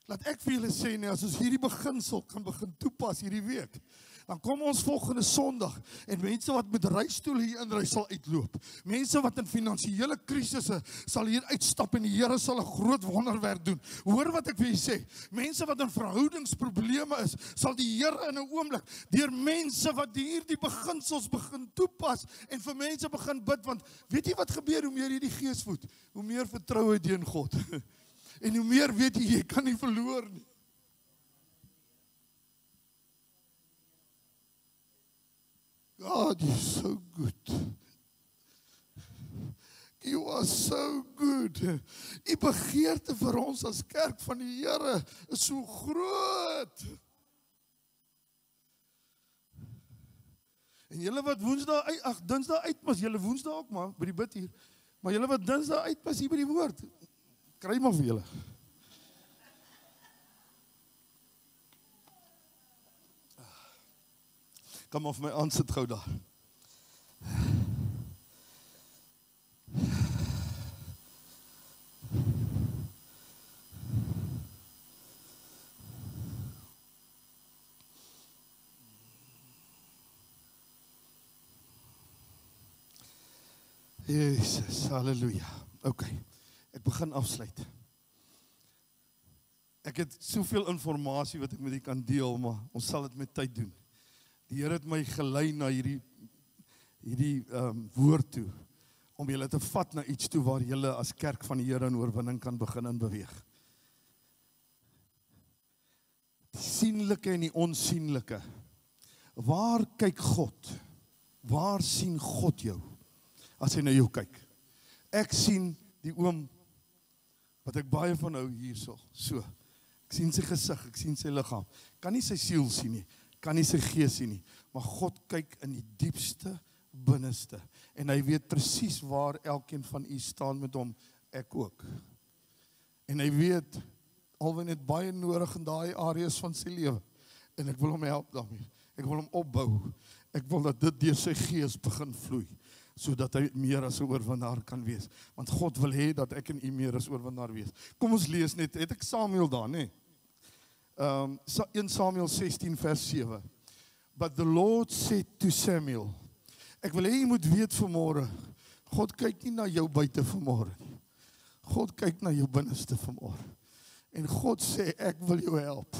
Laat ek vir julle sê nie, as ons hierdie beginsel kan begin toepas hierdie week, dan kom ons volgende Sondag en mense wat met reistoel hier inry sal uitloop. Mense wat in finansiële krisisse sal hier uitstap en die Here sal 'n groot wonderwerk doen. Hoor wat ek vir julle sê. Mense wat in verhoudingsprobleme is, sal die Here in 'n oomblik deur mense wat hierdie beginsels begin toepas en vir mense begin bid, want weet jy wat gebeur hoe meer jy die Gees voed? Hoe meer vertrou jy in God. En hoe meer weet jy kan nie verloor nie. God, you're so good. You are so good. Die begeerte vir ons as kerk van die Here is so groot. En julle wat Dinsdae uitmis, julle Woensdae ook maar by die bid hier. Maar julle wat Dinsdae uitmis hier by die woord, kry maar vir julle. Kom maar vir my aan sit gou daar. Jesus, halleluja. OK, ek begin afsluit. Ek het soveel inligting wat ek met u kan deel, maar ons sal dit met tyd doen. Die Here het my gelei na hierdie woord toe, om julle te vat na iets toe waar julle as kerk van die Here in oorwinning kan begin in beweeg. Die sienlike en die onsienlike. Waar kyk God? Waar sien God jou? As hy na jou kyk. Ek sien die oom, wat ek baie van hou hierso, so. Ek sien sy gesig, ek sien sy liggaam. Kan nie sy siel sien nie, kan nie sy gees sien nie, maar God kyk in die diepste, binneste, en hy weet presies waar elkeen van u staan met hom, ek ook. En hy weet, alwen het baie nodig in daai areas van sy lewe, en ek wil hom help daarmee, ek wil hom opbou, Ek wil dat dit deur sy gees begin vloei, sodat hy meer as 'n oorwinnaar kan wees. Want God wil hê dat ek en u meer as oorwinnaar wees. Kom ons lees net, het ek Samuel daar, nê? 1 Samuel 16 vers 7. But the Lord said to Samuel, ek wil hê jy moet weet vanmôre, God kyk nie na jou buite vanmôre nie. God kyk na jou binneste vanmôre. En God sê, ek wil jou help.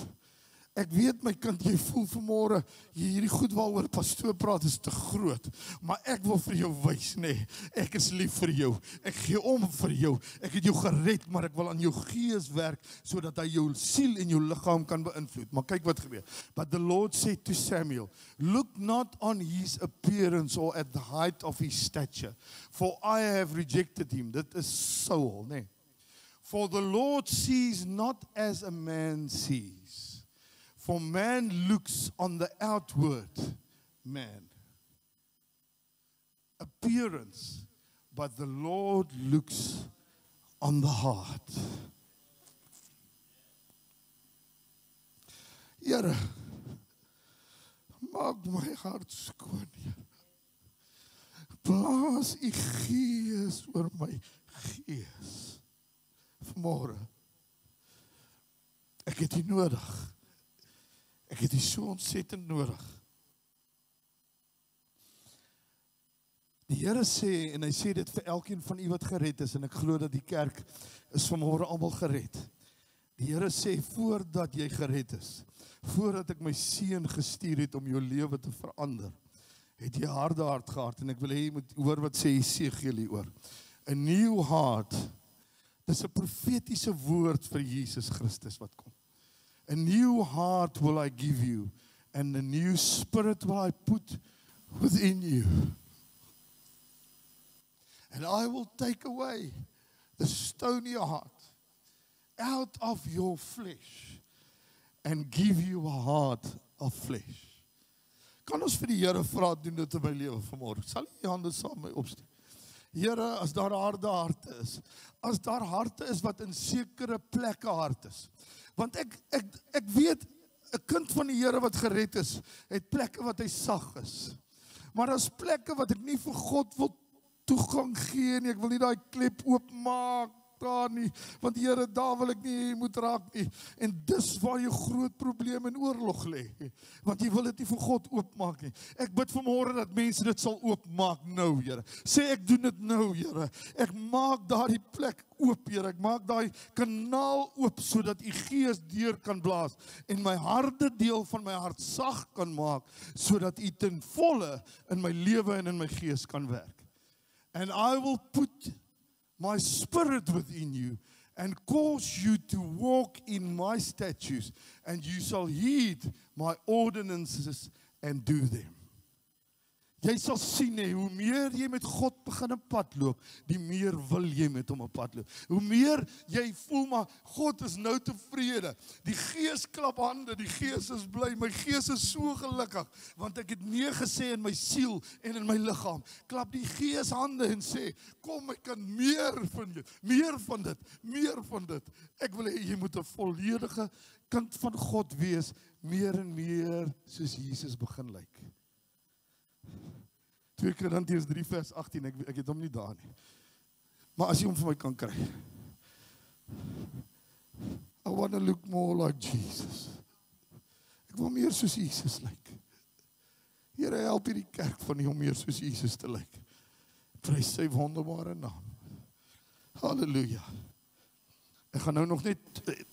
Ek weet my kind, jy voel vanmôre, hierdie goed waaroor pastoor praat is te groot, maar ek wil vir jou wys, nee, ek is lief vir jou, ek gee om vir jou, ek het jou gered, maar ek wil aan jou gees werk, sodat hy jou siel en jou liggaam kan beïnvloed. Maar kyk wat gebeur. But the Lord said to Samuel, look not on his appearance or at the height of his stature, for I have rejected him. Dit is Saul, nee. For the Lord sees not as a man sees. For man looks on the outward man, appearance, but the Lord looks on the heart. Here, maak my hart skoon, Here. Blaas u gees oor my gees. Vanmôre, ek het u nodig. Ek het U so ontsettend nodig. Die Here sê, en hy sê dit vir elkeen van u wat gered is, en ek glo dat die kerk is vanmôre almal gered. Die Here sê, voordat jy gered is, voordat ek my seun gestuur het om jou lewe te verander, het jy 'n harde hart gehad, en ek wil hê jy moet hoor wat sê Jesegiel hieroor. 'n New heart, dis 'n profetiese woord vir Jesus Christus wat kom. A new heart will I give you, and a new spirit will I put within you. And I will take away the stony heart out of your flesh and give you a heart of flesh. Kan ons vir die Here vra, doen dit in my lewe vanmôre? Sal jy die hande saam met my opsteek? Here, as daar harde harte is, as daar harte is wat in sekere plekke hard is, want ek weet, 'n kind van die Here wat gered is, het plekke wat hy sag is. Maar as plekke wat ek nie vir God wil toegang gee nie, ek wil nie daai klep oopmaak daar nie, want Here, daar wil ek nie moet raak nie. En dis waar jou groot probleem en oorlog lê, want jy wil dit nie vir God oopmaak nie. Ek bid vanmôre dat mense dit sal oopmaak nou, Here. Sê ek doen dit nou, Here. Ek maak daardie plek oop, Here. Ek maak daai kanaal oop sodat U Gees deur kan blaas en my harde deel van my hart sag kan maak sodat U ten volle in my lewe en in my gees kan werk. And I will put my spirit within you and cause you to walk in my statutes, and you shall heed my ordinances and do them. Jy sal sien, hoe meer jy met God begin 'n pad loop, die meer wil jy met hom 'n pad loop. Hoe meer jy voel, maar God is nou tevrede. Die Gees klap hande, die Gees is bly, my gees is so gelukkig, want ek het nee gesê in my siel en in my liggaam. Klap die Gees hande en sê, kom, ek kan meer van dit, meer van dit, meer van dit. Ek wil hê jy moet 'n volledige kind van God wees, meer en meer soos Jesus begin lyk. 2 Korintiërs 3 vers 18, ek het hom nie daar nie. Maar as jy hom vir my kan kry. I want to look more like Jesus. Ek wil meer soos Jesus lyk. Here, help hierdie kerk van nie om meer soos Jesus te lyk. Prys sy wonderbare naam. Halleluja. Ek gaan nou nog net,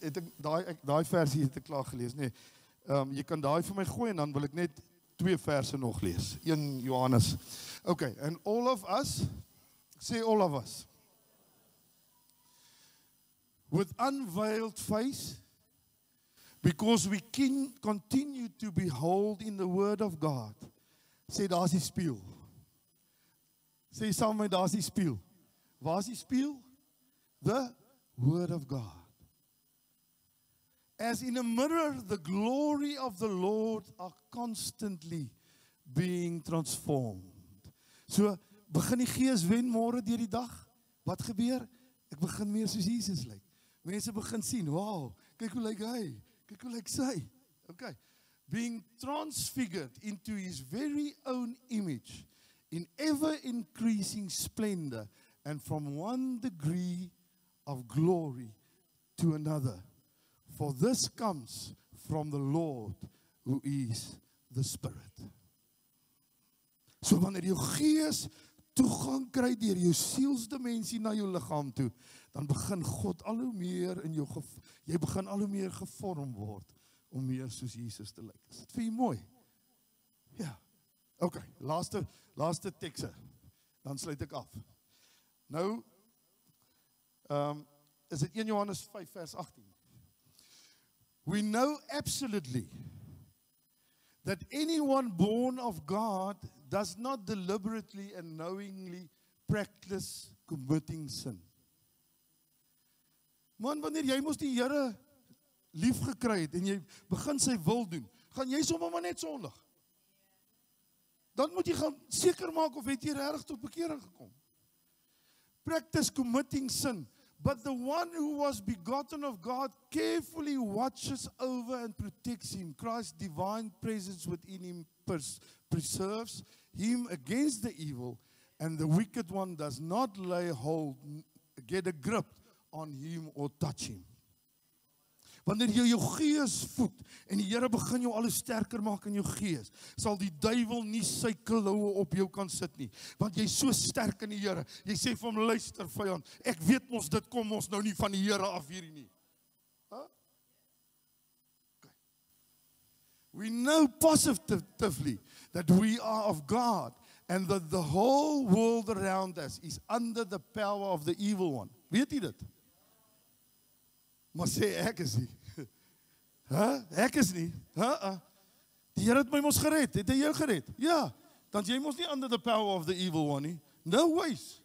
het ek daai versie het ek klaar gelees, nee. Jy kan daai vir my gooi en dan wil ek net 2 verse nog lees. 1 Johannes. Okay, and all of us, say all of us, with unveiled face, because we can continue to behold in the word of God. Sê daar's die spieël. Sê saam met daar's die spieël. Waar is die spieël? The word of God. As in a mirror, the glory of the Lord are constantly being transformed. So, begin die Gees wen môre deur die dag. Wat gebeur? Ek begin meer soos Jesus lyk. Mense begin sien, wow, kyk hoe lyk hy, kyk hoe lyk sy. Okay. being transfigured into his very own image in ever-increasing splendor and from one degree of glory to another. For this comes from the Lord who is the Spirit. So wanneer jou gees toegang kry deur jou sielsdimensie na jou liggaam toe, dan begin God al hoe meer in jou, jy begin al hoe meer gevorm word om meer soos Jesus te lyk. Is dit vir jou mooi? Ja. OK, laaste tekste. Dan sluit ek af. Nou, is dit 1 Johannes 5 vers 18. We know absolutely that anyone born of God does not deliberately and knowingly practice committing sin. Man, wanneer jy mos die Here lief gekry het en jy begin sy wil doen, gaan jy sommer maar net sondig. Dan moet jy gaan seker maak of het jy regtig tot bekering gekom. Practice committing sin. But the one who was begotten of God carefully watches over and protects him. Christ's divine presence within him preserves him against the evil, and the wicked one does not lay hold, get a grip on him or touch him. Wanneer jy jou gees voed en die Here begin jou al hoe sterker maak in jou gees, sal die duiwel nie sy kloue op jou kan sit nie, want jy is so sterk in die Here. Jy sê vir hom, luister vyand, ek weet mos dit kom ons nou nie van die Here af hierdie nie. Huh? Okay. We know positively that we are of God and that the whole world around us is under the power of the evil one. Weet jy dit? Maar sê ek is nie. Ek is nie. Die Here het my mos gered. Het hy jou gered? Ja. Dan jy mos nie under the power of the evil one nie. No ways.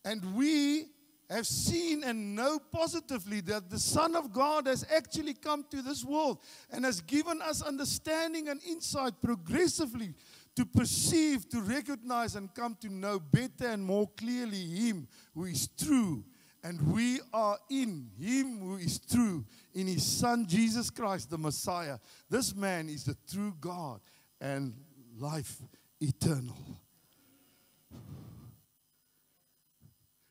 And we have seen and know positively that the Son of God has actually come to this world and has given us understanding and insight progressively to perceive, to recognize and come to know better and more clearly Him who is true. And we are in Him who is true, in His Son, Jesus Christ, the Messiah. This man is the true God and life eternal.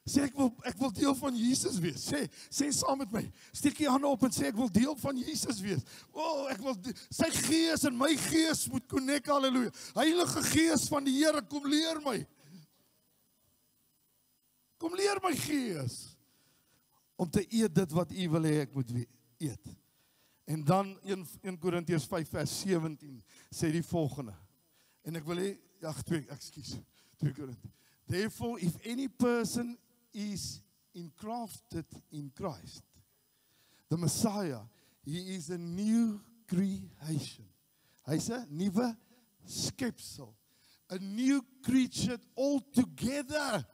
Sê ek wil deel van Jesus wees. Sê saam met my. Steek jy hande op en sê ek wil deel van Jesus wees. Ek wil sy gees en my gees moet connect, halleluja. Heilige Gees van die Here, kom leer my. Kom leer my gees. Om te eet dit wat U wil hê ek moet eet. En dan 1 Korintiërs 5 vers 17 sê die volgende. En ek wil hê, 2 Korintiërs. Therefore, if any person is engrafted in Christ, the Messiah, he is a new creation. Hy's 'n nuwe skepsel. A new creature altogether.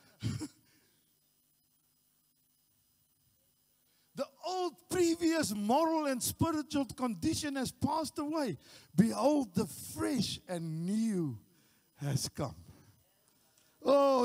The old previous moral and spiritual condition has passed away. Behold, the fresh and new has come.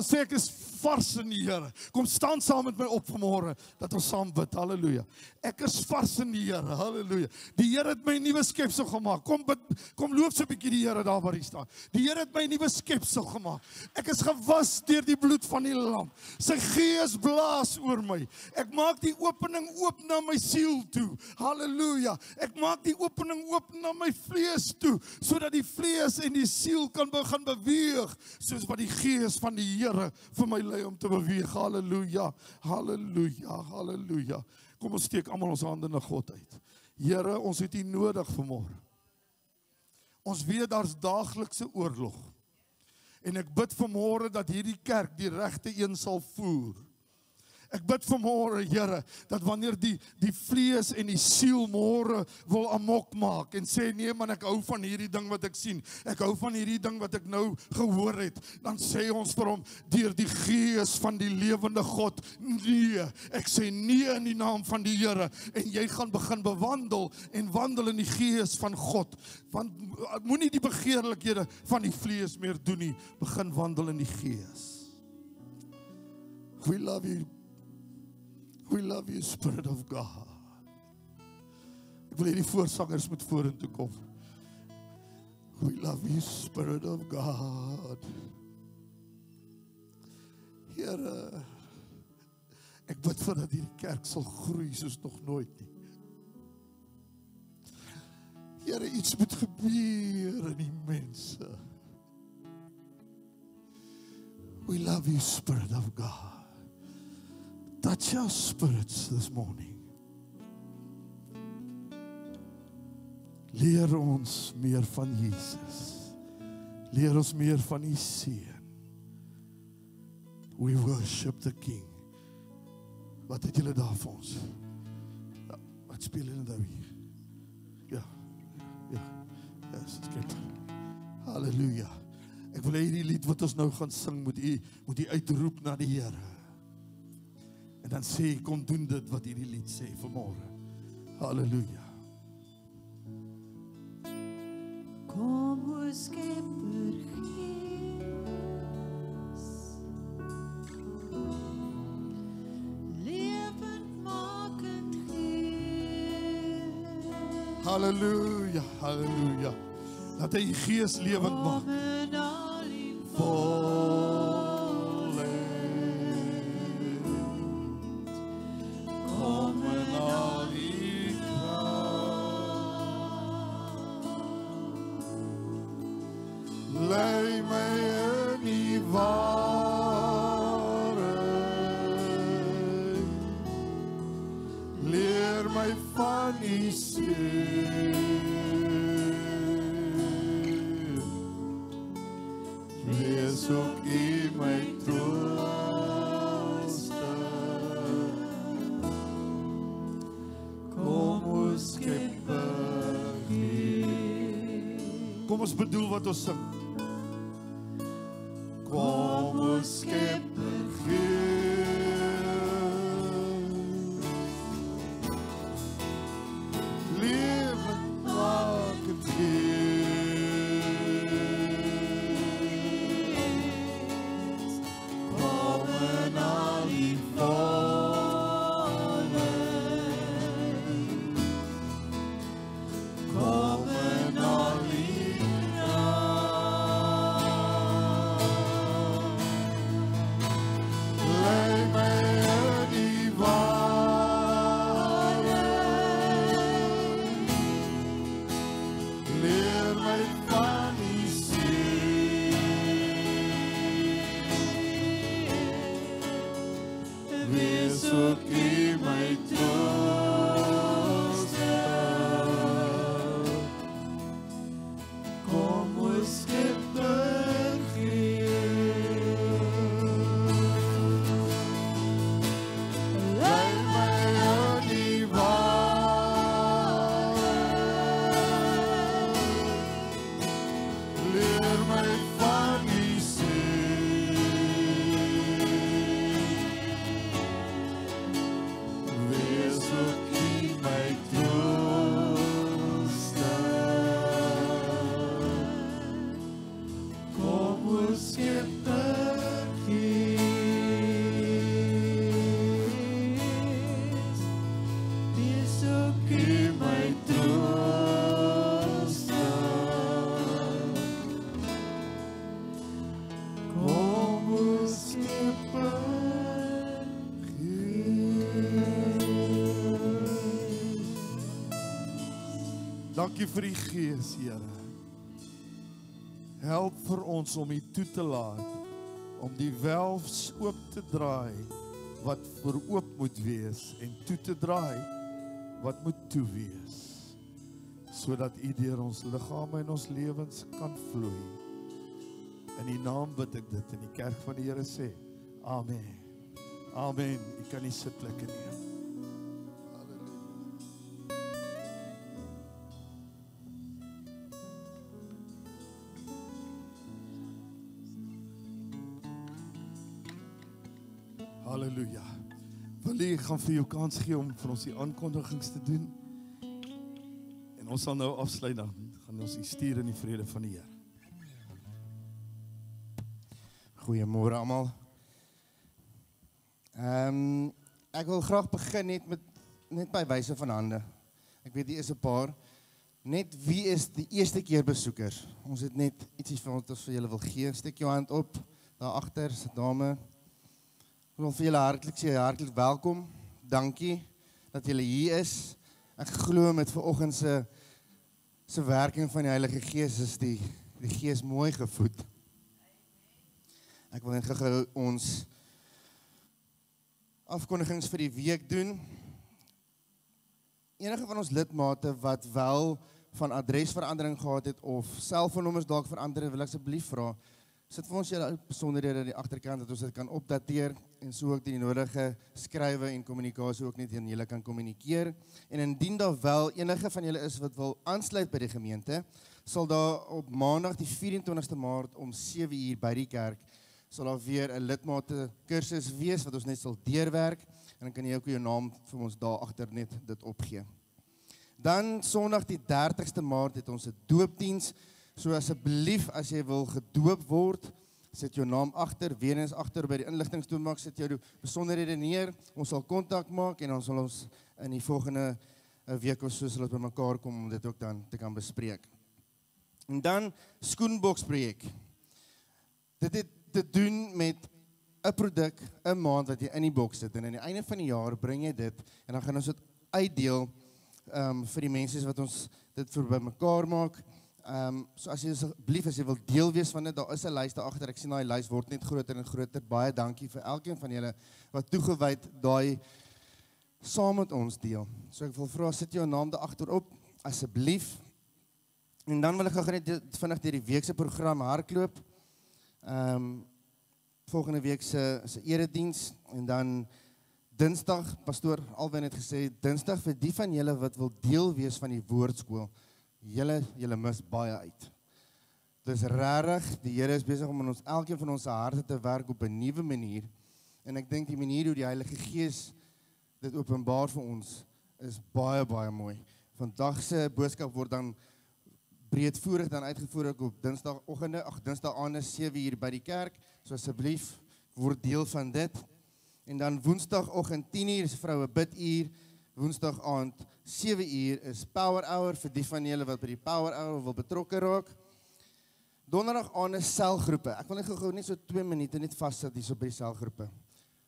Sê ek is vars in die Here. Kom staan saam met my op vanmôre dat ons saam bid. Halleluja. Ek is vars in die Here. Halleluja. Die Here het my 'n nuwe skepsel gemaak. Kom bid, kom loof so 'n bietjie die Here daar waar hy staan. Die Here het my 'n nuwe skepsel gemaak. Ek is gewas deur die bloed van die lam. Sy gees blaas oor my. Ek maak die opening oop na my siel toe. Halleluja. Ek maak die opening oop na my vlees toe, sodat die vlees en die siel kan begin beweeg, soos wat die gees van die Here vir my lei om te beweeg. Halleluja, halleluja, halleluja. Kom ons steek almal ons hande na God uit. Here, ons het U nodig vanmôre. Ons weet daar's daaglikse oorlog. En ek bid vanmôre dat hierdie kerk die regte een sal voer. Ek bid vanmôre, Here, dat wanneer die vlees en die siel môre wil amok maak en sê nee man, ek hou van hierdie ding wat ek sien. Ek hou van hierdie ding wat ek nou gehoor het. Dan sê ons vir hom deur die gees van die lewende God, nee. Ek sê nee in die naam van die Here en jy gaan begin bewandel en wandel in die gees van God. Want moenie die begeerlikhede van die vlees meer doen nie. Begin wandel in die gees. We love you. We love you, Spirit of God. Ek wil hê die voorsangers moet vorentoe kom. We love you, Spirit of God. Here, ek bid vir dat hierdie kerk sal groei soos nog nooit nie. Here, iets moet gebeur in die mense. We love you, Spirit of God. Touch our spirits this morning. Leer ons meer van Jesus. Leer ons meer van die Seun. We worship the King. Wat het julle daar vir ons? Ja, wat speel julle nou hier? Ja, skep. Halleluja. Ek wil hê hierdie lied wat ons nou gaan sing, moet u uitroep na die Here. En dan sê, kom doen dit wat hierdie lied sê vanmôre. Halleluja. Kom o Skepper Gees, lewendmakend Gees. Halleluja, halleluja. Dat hy die Gees lewend maak. Kom in al die Volheid. Kom in al die kracht. Lei my in die waarheid. Leer my van die Seun. Wees ook U my trooster. Kom o Skepper Gees. Kom ons bedoel wat ons sing. Kom o Skepper Gees. Lewendmakend Gees. Kom in al die volheid. Kom in al die lei my in die waarheid. Leer my van die Seun. Wees ook U my trooster. Kom o Skepper Gees. Lei my in die waarheid. Leer my van die Seun. Wees ook U my trooster. Kom o Skepper Gees. Wees ook U my trooster. Kom o Skepper Gees. Dankie vir die Gees, Here. Help vir ons om U toe te laat, om die welfs oop te draai wat voor oop moet wees en toe te draai wat moet toe wees, sodat U deur ons liggame en ons lewens kan vloei. In U naam bid ek dit en die kerk van die Here sê, Amen. Amen. U kan die sitplekke neem. Halleluja. Wil jy gaan vir jou kans gee om vir ons die aankondigings te doen? En ons sal nou afsluit, dan gaan ons u stuur in die vrede van die Here. Goeiemôre almal. Ek wil graag begin net by wyse van hande. Ek weet die is 'n paar. Net wie is die eerste keer besoekers? Ons het net ietsie vir ons vir julle wil gee. Steek jou hand op, daar agter, se dame. Ek wil vir julle hartlik welkom. Dankie dat julle hier is. Ek glo met vanoggend se werking van die Heilige Gees is die Gees mooi gevoed. Ek wil net gou ons afkondigings vir die week doen. Enige van ons lidmate wat wel van adresverandering gehad het of selfoonnommers dalk verander het, wil ek asseblief vra, sit vir ons julle besonderhede aan die agterkant dat ons dit kan opdateer en so ook die nodige skrywe en kommunikasie ook net aan julle kan kommunikeer. En indien daar wel enige van julle is wat wil aansluit by die gemeente, sal daar op Maandag die 24ste Maart om 7:00 by die kerk sal daar weer 'n lidmate kursus wees wat ons net sal deurwerk en dan kan jy ook jou naam vir ons daar agter net dit opgee. Dan Sondag die 30ste Maart het ons 'n doopdiens. So asseblief as jy wil gedoop word, sit jou naam agter, weer eens agter by die inligtingstoonbank, sit jou besonderhede neer. Ons sal kontak maak en dan sal ons in die volgende week of so sal ons bymekaar kom om dit ook dan te kan bespreek. En dan skoenboksprojek. Dit het te doen met 'n produk, 'n maand wat jy in die boks sit en aan die einde van die jaar bring jy dit en dan gaan ons dit uitdeel vir die mense wat ons dit vir bymekaar maak. So as jy asseblief as jy wil deel wees van dit, daar is 'n lys daar agter. Ek sien daai lys word net groter en groter. Baie dankie vir elkeen van julle wat toegewyd daai saam met ons deel. So ek wil vra sit jou naam daar agterop asseblief. En dan wil ek gou net vinnig deur die week se program hardloop. Volgende week se erediens en dan Dinsdag, pastoor Alwyn het gesê, Dinsdag vir die van julle wat wil deel wees van die woordskool, julle mis baie uit. Dis regtig, die Here is besig om in ons elkeen van ons harte te werk op 'n nuwe manier en ek dink die manier hoe die Heilige Gees dit openbaar vir ons is baie mooi. Vandag se boodskap word dan breedvoerig dan uitgevoer ook op Dinsdag aande 7:00 by die kerk, so asseblief word deel van dit. En dan Woensdagoggend 10:00 is vroue biduur, Woensdag aand 7:00 is Power Hour vir die van julle wat by die Power Hour wil betrokke raak. Donderdag aand is selgroepe. Ek wil net gou net so 2 minute net vassit hierso by die selgroepe.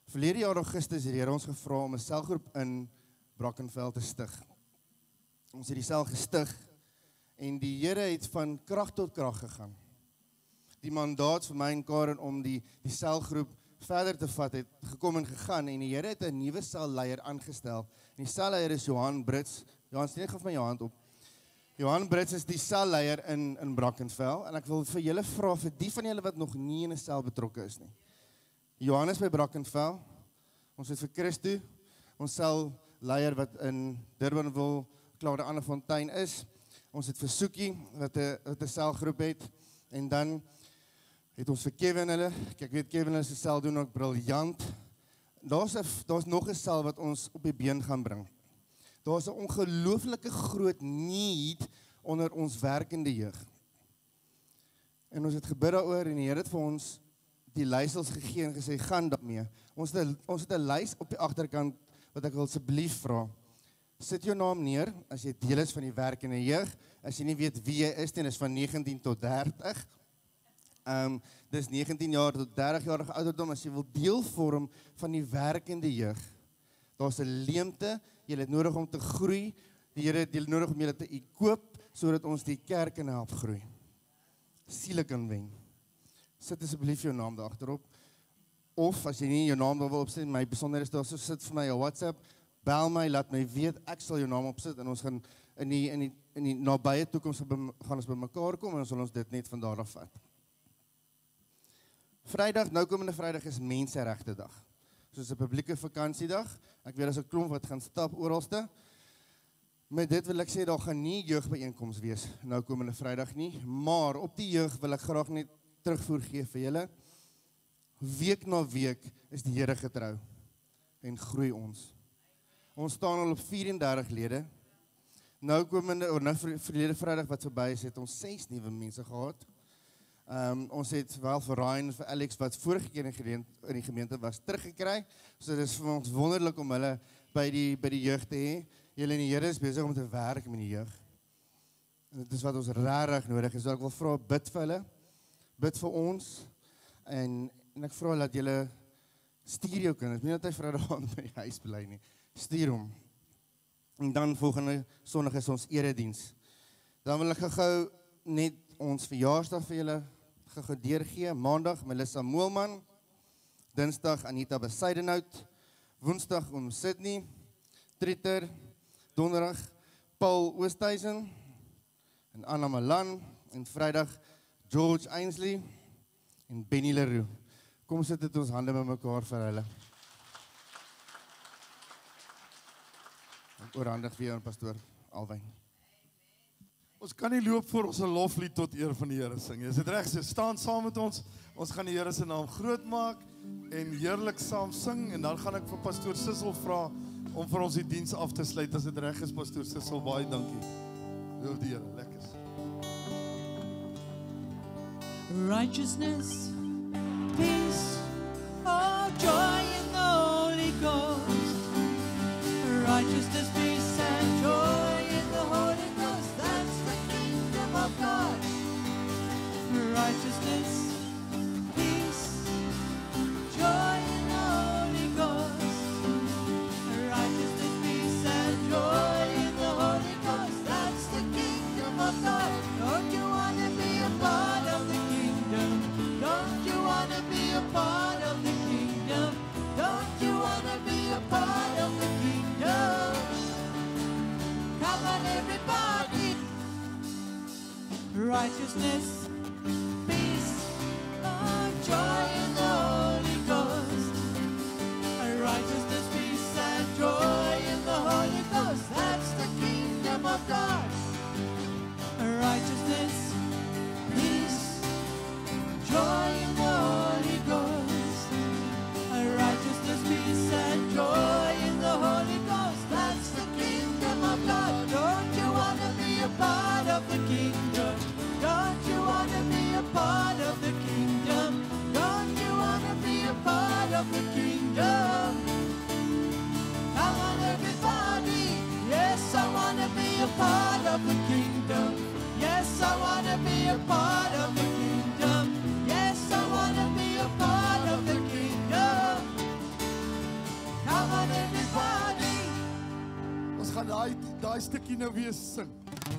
Verlede jaar Augustus het die Here ons gevra om 'n selgroep in Brackenfell te stig. Ons het die sel gestig en die Here het van krag tot krag gegaan. Die mandaat vir my en Karen om die selgroep verder te vat het gekom en gegaan en die Here het 'n nuwe selleier aangestel. En die selleier is Johan Brits. Johan, steek gou vir my jou hand op. Johan Brits is die selleier in Brackenfell en ek wil vir julle vra vir die van julle wat nog nie in 'n sel betrokke is nie. Johan is by Brackenfell. Ons het vir Christo, ons selleier wat in Durbanville, Claude Annefontein is. Ons het vir Soekie wat 'n selgroep het en dan het ons vir Kevin hulle, ek weet Kevin hulle se sel doen ook briljant. Daar's nog 'n sel wat ons op die been gaan bring. Daar's 'n ongelooflike groot need onder ons werkende jeug. En ons het gebid daaroor en die Here het vir ons die leiersels gegee en gesê gaan daarmee. Ons het 'n lys op die agterkant wat ek wil asseblief vra. Sit jou naam neer as jy deel is van die werkende jeug. As jy nie weet wie jy is nie, is van 19 tot 30. Dis 19 jaar tot 30 jarige ouderdom as jy wil deel vorm van die werkende jeug. Daar's 'n leemte, jy het nodig om te groei. Die Here het nodig om julle te equip sodat ons die kerk kan help groei. Siele kan wen. Sit asseblief jou naam daar agterop. Of as jy nie jou naam daar wil opsit, my besonderhede daar so sit vir my op WhatsApp, bel my, laat my weet, ek sal jou naam opsit en ons gaan in die nabye toekoms gaan ons bymekaar kom en ons sal ons dit net van daar af vat. Vrydag, nou komende Vrydag is Menseregte Dag. Soos 'n publieke vakansiedag. Ek weet as 'n klomp wat gaan stap oralste. Met dit wil ek sê daar gaan nie jeugbyeenkoms wees nou komende Vrydag nie, maar op die jeug wil ek graag net terugvoer gee vir julle. Week na week is die Here getrou en groei ons. Ons staan al op 34 lede. Nou verlede Vrydag wat verby is, het ons 6 nuwe mense gehad. Ons het wel vir Ryan en vir Alex wat vorige keer in die gemeente was teruggekry. So dit is vir ons wonderlik om hulle by die jeug te hê. Julle in die Here is besig om te werk met die jeug. En dit is wat ons regtig nodig is. So ek wil vra, bid vir hulle, bid vir ons, en ek vra dat julle stuur jou kinders, nie dat hy Vrydag aand by die huis bly nie, stuur hom. En dan volgende Sondag is ons erediens. Dan wil ek gou net ons verjaarsdag vir julle gou deurgee. Maandag Melissa Moelman, Dinsdag Anita Besidenhout, Woensdag Sydney, Trieter, Donderdag Paul Oosthuizen en Anna Malan en Vrydag George Ainsley en Benny Leroux. Kom sit dit ons hande met mekaar vir hulle. Ek oorhandig weer aan pastoor Alwyn. Ons kan nie loop voor ons 'n loflied tot eer van die Here sing. Is dit reg? So staan saam met ons. Ons gaan die Here se naam groot maak en heerlik saam sing en dan gaan ek vir pastoor Sissel vra om vir ons die diens af te sluit. As dit reg is, pastoor Sissel, baie dankie. Loof die Here, lekker. Righteousness, peace, oh joy in the Holy Ghost. Righteousness, peace, and joy in the Holy Ghost. That's the kingdom of God. Righteousness, peace, joy in the Holy Ghost. Righteousness, peace, and joy in the Holy Ghost. That's the kingdom of God. Don't you want to be a part of the kingdom? Don't you want to be a part of the kingdom? Don't you want to be a part of the kingdom? Come on, everybody. Righteousness, peace, oh, joy in the Holy Ghost. Righteousness, peace, and joy in the Holy Ghost. That's the kingdom of God. Righteousness, peace, joy in the Holy Ghost. Righteousness, peace, and joy in the Holy Ghost. That's the kingdom of God. Don't you want to be a part of the kingdom? Don't you want to be a part of the kingdom? Don't you want to be a part of the kingdom? Come on, everybody. Yes, I want to be a part of the kingdom. Yes, I want to be a part of the kingdom. Yes, I want to be a part of the kingdom. Come on, everybody. Ons gaan daai stukkie nou weer sing.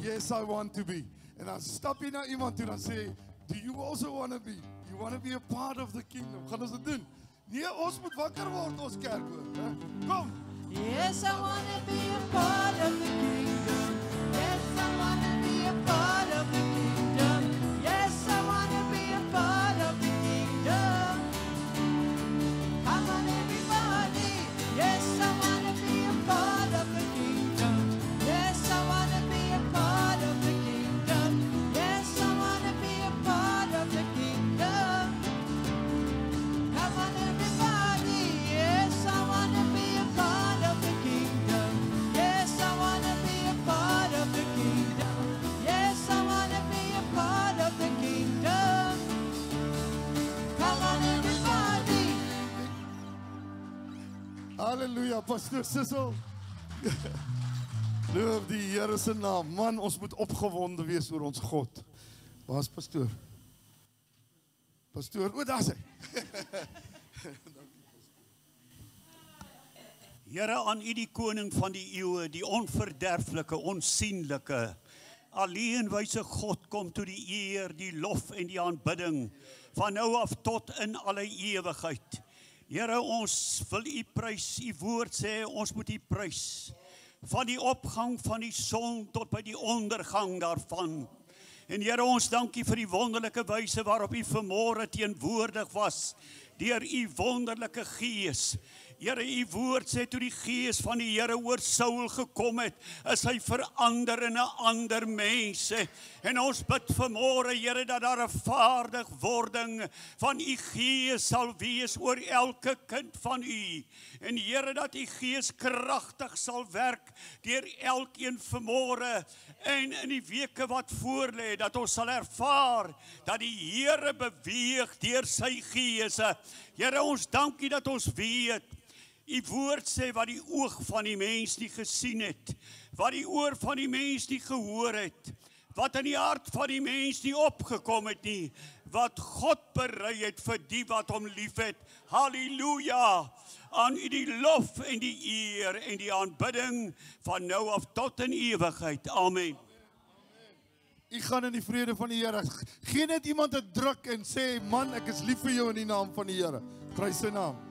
Yes, I want to be. En dan stap jy na iemand toe dan sê, do you also want to be? You want to be a part of the kingdom. Gaan ons dit doen? Nee, ons moet wakker word ons kerk hoor, hè? Kom. Yes, I want to be a part of the kingdom. Yes, I want to be a part of the kingdom. Yes, I want to be a part of the kingdom. Come on, everybody. Yes, I want to be a part of the kingdom. Yes, I want to be a part of the kingdom. Yes, I want to be a part of the kingdom. Come on, everybody. Yes, I want to be a part of the kingdom. Yes, I want to be a part of the kingdom. Yes, I want to be a part of the kingdom. Come on, everybody. Halleluja, pastoor Sissel. Loof die Here se naam. Man, ons moet opgewonde wees oor ons God. Waar is pastoor? Pastoor, o, daar is hy. Here, aan U die koning van die eeue, die onverderflike, onsienlike, alleenwyse God, kom toe die eer, die lof en die aanbidding, van nou af tot in alle ewigheid. Here, ons wil U prys, U woord sê, ons moet U prys, van die opgang van die son tot by die ondergang daarvan. En Here, ons dank U vir die wonderlike wyse waarop U vanmôre teenwoordig was, deur U wonderlike Gees. Here, U woord sê toe die Gees van die Here oor Saul gekom het, is hy verander in 'n ander mens. En ons bid vanmôre, Here, dat daar 'n vaardigwording van U Gees sal wees oor elke kind van U. En Here, dat U Gees kragtig sal werk deur elkeen vanmôre en in die weke wat voorlê, dat ons sal ervaar dat die Here beweeg deur sy Gees. Here, ons dank U dat ons weet U woord sê wat die oog van die mens nie gesien het, wat die oor van die mens nie gehoor het, wat in die hart van die mens nie opgekom het nie, wat God berei het vir die wat hom liefhet. Halleluja! Aan u die lof en die eer en die aanbidding van nou af tot in ewigheid. Amen. U gaan in die vrede van die Here. Geen net iemand 'n druk en sê, man, ek is lief vir jou in die naam van die Here. Prys sy naam.